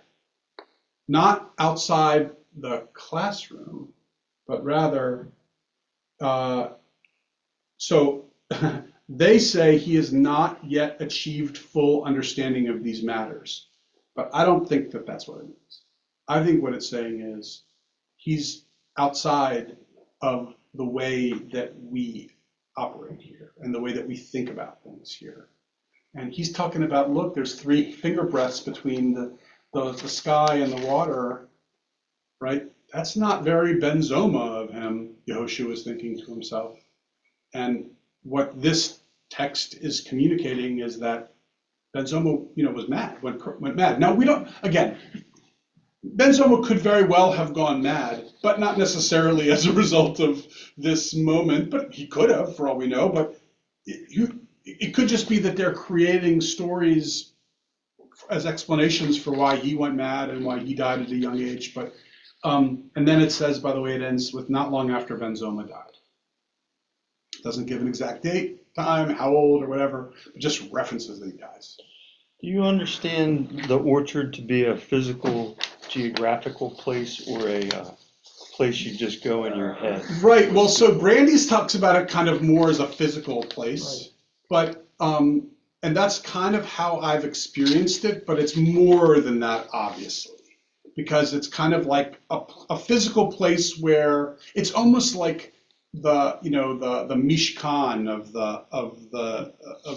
Not outside the classroom, but rather, so they say he has not yet achieved full understanding of these matters. But I don't think that that's what it means. I think what it's saying is he's outside of the way that we operate here and the way that we think about things here. And he's talking about, look, there's 3 finger breaths between the sky and the water, right? That's not very Ben Zoma of him, Yehoshua was thinking to himself. And what this text is communicating is that Ben Zoma, was mad, went mad. Now, we don't, again, Ben Zoma could very well have gone mad, but not necessarily as a result of this moment, but he could have, for all we know. But it could just be that they're creating stories as explanations for why he went mad and why he died at a young age. But and then it says, by the way, it ends with not long after Ben Zoma died. It doesn't give an exact date, time, how old, or whatever, but just references that he dies. Do you understand the orchard to be a physical, geographical place or a place you just go in your head? Right. Well, so Brandeis talks about it kind of more as a physical place, but and that's kind of how I've experienced it, but it's more than that, obviously, because it's kind of like a physical place where it's almost like the Mishkan of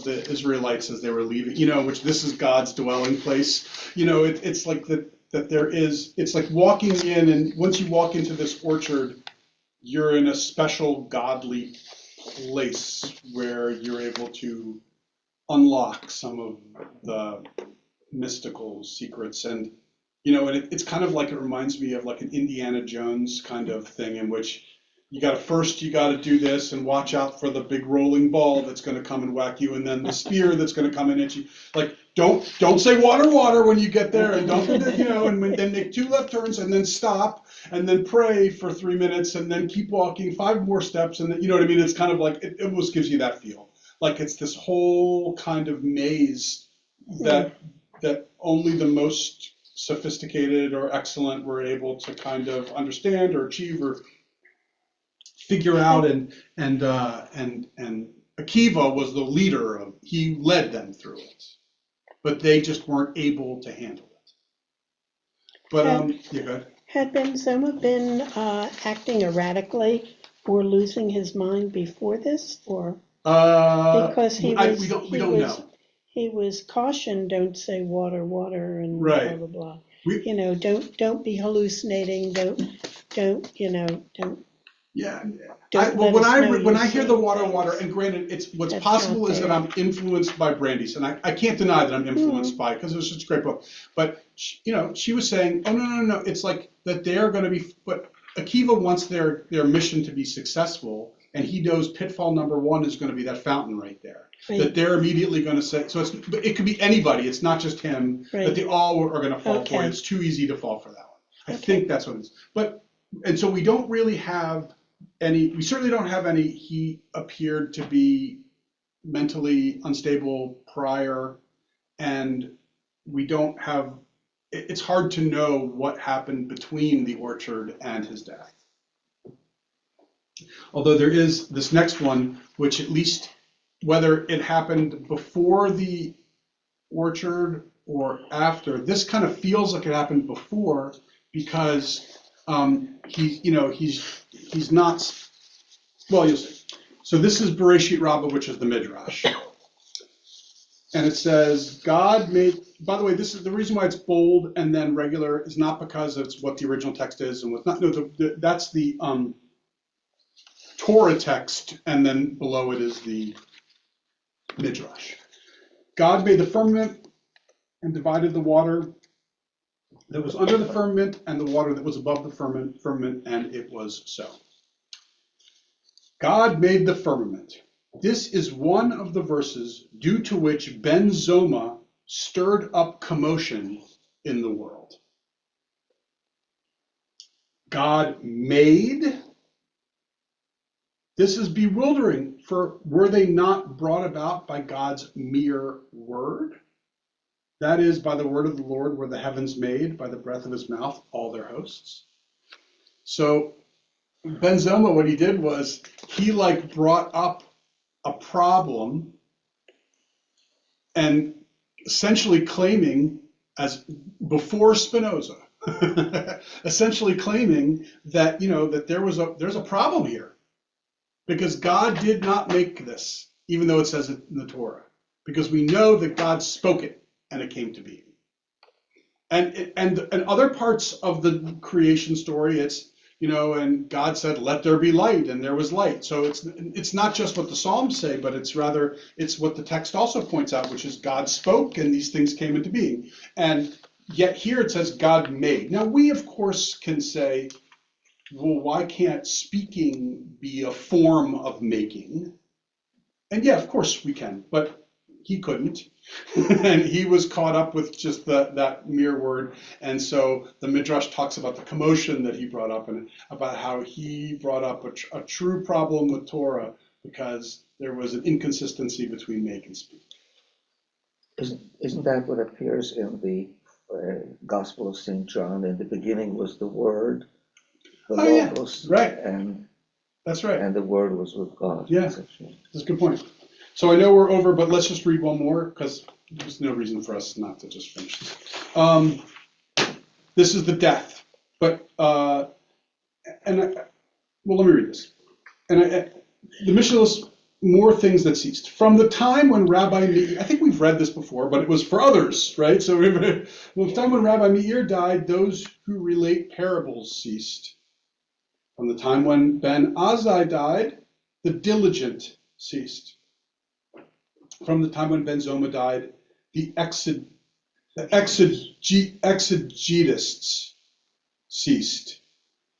the Israelites as they were leaving, which this is God's dwelling place. It's like that there is, it's like walking in, and once you walk into this orchard, you're in a special godly place where you're able to unlock some of the mystical secrets. And it's kind of like, it reminds me of like an Indiana Jones kind of thing, in which you got to do this and watch out for the big rolling ball that's going to come and whack you, and then the spear that's going to come and hit you. Like, don't say water when you get there, and don't and then make 2 left turns and then stop and then pray for 3 minutes and then keep walking 5 more steps, and then, you know what I mean? It's kind of like, it almost gives you that feel. Like it's this whole kind of maze that only the most sophisticated or excellent were able to kind of understand or achieve or figure out, and Akiva was the leader of, he led them through it, but they just weren't able to handle it. But yeah, go ahead. Had Ben Zoma been acting erratically or losing his mind before this, or because we don't know. He was cautioned, don't say water, and right. blah blah blah. Don't be hallucinating. Don't. Yeah. When I hear the water, and granted, it's what's That's possible is that I'm influenced by Brandeis, and I can't deny that I'm influenced by it because it was such a great book. But she was saying, oh no, it's like that they're going to be. But Akiva wants their mission to be successful, and he knows pitfall number 1 is going to be that fountain right there. Right. That they're immediately going to say. So it could be anybody. It's not just him. Right. That they all are going to fall for it. It's too easy to fall for that one. I think that's what it is. And so we don't really have any. We certainly don't have any. He appeared to be mentally unstable prior, and we don't have. It's hard to know what happened between the orchard and his death. Although there is this next one, which at least whether it happened before the orchard or after, this kind of feels like it happened before, because he's not. Well, you'll see. So this is Bereshit Rabbah, which is the Midrash. And it says, God made, by the way, this is the reason why it's bold and then regular is not because it's what the original text is and what's not. No, that's the Torah text, and then below it is the Midrash. God made the firmament and divided the water that was under the firmament and the water that was above the firmament, and it was so. God made the firmament. This is one of the verses due to which Ben Zoma stirred up commotion in the world. God made this is bewildering, for were they not brought about by God's mere word? That is, by the word of the Lord were the heavens made, by the breath of his mouth, all their hosts. So Ben Zoma, what he did was he like brought up a problem and essentially claiming, as before Spinoza, essentially claiming that, that there's a problem here, because God did not make this, even though it says it in the Torah, because we know that God spoke it and it came to be. And other parts of the creation story, it's, and God said, "Let there be light," and there was light. So it's not just what the Psalms say, but it's what the text also points out, which is God spoke and these things came into being. And yet here it says God made. Now we of course can say, well, why can't speaking be a form of making? And yeah, of course we can, but he couldn't. And he was caught up with just that mere word. And so the Midrash talks about the commotion that he brought up and about how he brought up a true problem with Torah because there was an inconsistency between make and speak. Isn't that what appears in the Gospel of St. John? In the beginning was the Word, the Logos, right. And that's right. And the Word was with God. Yeah, that's a good point. So I know we're over, but let's just read one more because there's no reason for us not to just finish this. This is the death, but well, let me read this. And the Mishnah lists more things that ceased from the time when Rabbi Meir. I think we've read this before, but it was for others, right? So from the time when Rabbi Meir died, those who relate parables ceased. From the time when Ben Azai died, the diligent ceased. From the time when Ben Zoma died, the exegetists ceased.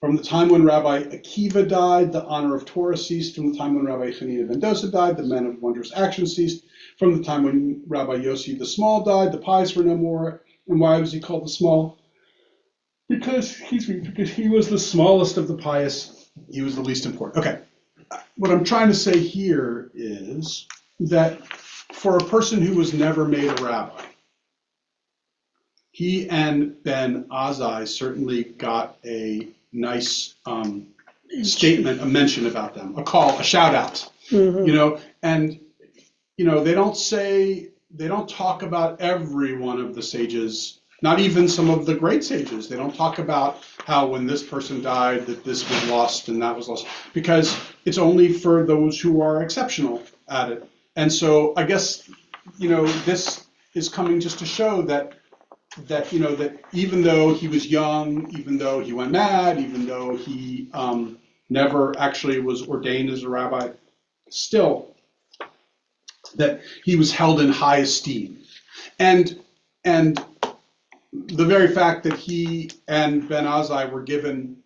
From the time when Rabbi Akiva died, the honor of Torah ceased. From the time when Rabbi Hanina ben Dosa died, the men of wondrous action ceased. From the time when Rabbi Yossi the Small died, the pious were no more. And why was he called the Small? Because he was the smallest of the pious. He was the least important. Okay. What I'm trying to say here is that for a person who was never made a rabbi, he and Ben Azai certainly got a nice statement, a mention about them, a call, a shout out, and they don't talk about every one of the sages, not even some of the great sages. They don't talk about how when this person died that this was lost and that was lost, because it's only for those who are exceptional at it. And so I guess, this is coming just to show that even though he was young, even though he went mad, even though he never actually was ordained as a rabbi, still that he was held in high esteem. And the very fact that he and Ben Azai were given,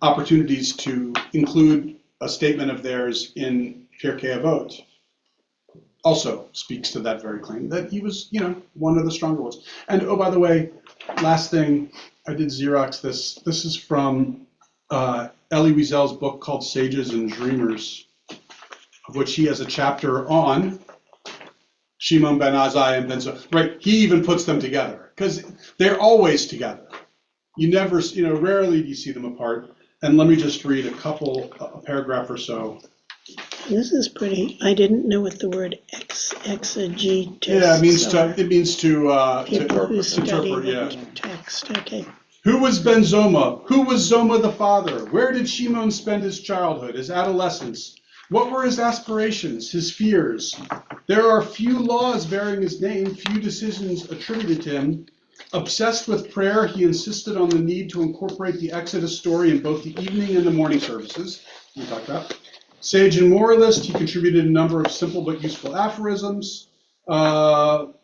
opportunities to include a statement of theirs in Pirkei Avot also speaks to that very claim, that he was, one of the stronger ones. And oh, by the way, last thing, I did Xerox this. This is from Elie Wiesel's book called Sages and Dreamers, of which he has a chapter on Shimon ben Azai and Ben Zoma. Right, he even puts them together because they're always together. You never, rarely do you see them apart. And let me just read a paragraph or so. This is pretty. I didn't know what the word exegetus. Yeah, it means to people who study interpret. Yeah. Text. Okay. Who was Ben Zoma? Who was Zoma the father? Where did Shimon spend his childhood, his adolescence? What were his aspirations, his fears? There are few laws bearing his name, few decisions attributed to him. Obsessed with prayer, he insisted on the need to incorporate the Exodus story in both the evening and the morning services. We talked about. Sage and moralist, he contributed a number of simple but useful aphorisms. I'm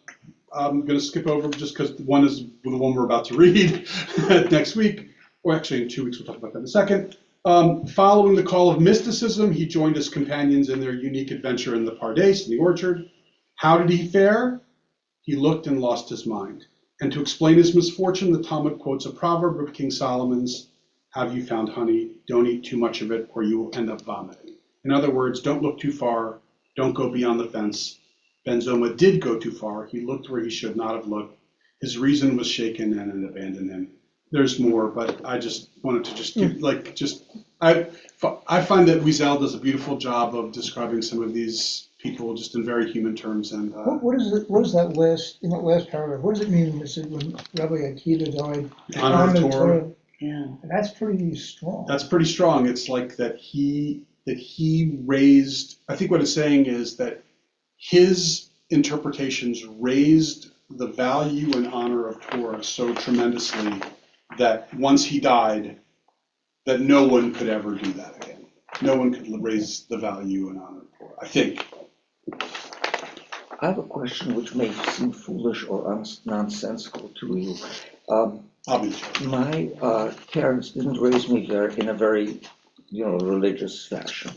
going to skip over just because one is the one we're about to read next week, or actually in 2 weeks, we'll talk about that in a second. Following the call of mysticism, he joined his companions in their unique adventure in the Pardes, in the orchard. How did he fare? He looked and lost his mind. And to explain his misfortune, the Talmud quotes a proverb of King Solomon's: have you found honey? Don't eat too much of it or you will end up vomiting. In other words, don't look too far, don't go beyond the fence. Ben Zoma did go too far. He looked where he should not have looked. His reason was shaken and it abandoned him. There's more, but I just wanted to just give, I find that Wiesel does a beautiful job of describing some of these people just in very human terms. And What is that last paragraph, what does it mean when it said when Rabbi Akiva died? Honor of the Torah. Yeah. That's pretty strong. That's pretty strong. It's like that he raised, I think what it's saying is that his interpretations raised the value and honor of Torah so tremendously that once he died, that no one could ever do that again. No one could raise the value and honor of Torah, I think. I have a question which may seem foolish or nonsensical to you. Obviously. My parents didn't raise me in a very, religious fashion.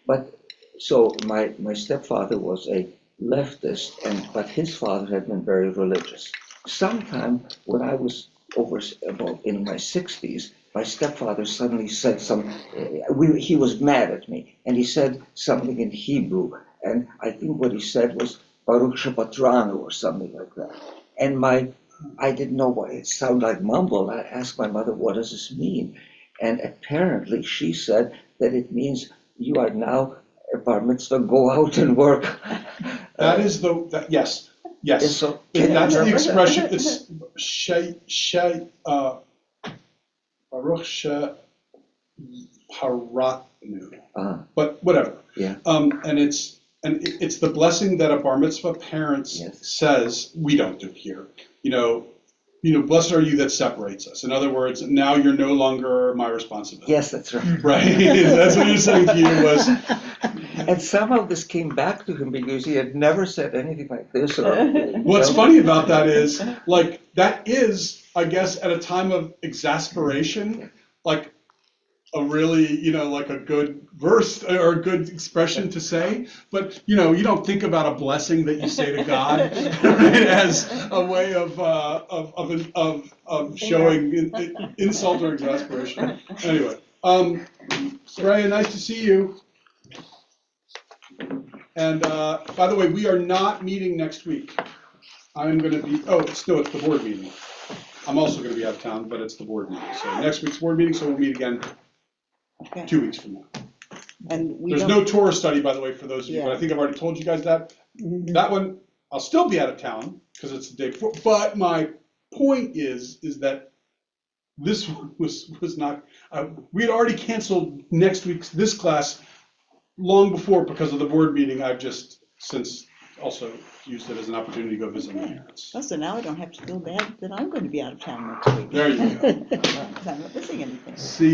But so my stepfather was a leftist, but his father had been very religious. Sometime when I was about in my 60s, my stepfather suddenly said he was mad at me, and he said something in Hebrew, and I think what he said was Baruch Shepatranu or something like that. And I didn't know what it sounded like mumble. I asked my mother, what does this mean? And apparently she said that it means you are now a bar mitzvah, go out and work. That is yes. So, That's the expression. It's Baruch Sheparatnu. But whatever. Yeah. And it's the blessing that a bar mitzvah parent says. We don't do here. Blessed are you that separates us. In other words, now you're no longer my responsibility. Yes, that's right. Right. That's what you're saying to you was. And somehow this came back to him because he had never said anything like this. What's funny about that is, that is, I guess, at a time of exasperation, like a really, like a good verse or a good expression to say. But, you don't think about a blessing that you say to God right, as a way of showing insult or exasperation. Anyway, Soraya, nice to see you. And by the way, we are not meeting next week. I'm going to be, it's the board meeting. I'm also going to be out of town, but it's the board meeting. So next week's board meeting, so we'll meet again 2 weeks from now. And there's no Torah study, by the way, for those of you, but I think I've already told you guys that. That one, I'll still be out of town because it's the day before. But my point is that this was not, we had already canceled next week's, this class long before because of the board meeting. I've just since also used it as an opportunity to go visit my parents. Oh, so now I don't have to feel bad that I'm going to be out of town next week. There you go. I'm not missing anything. See.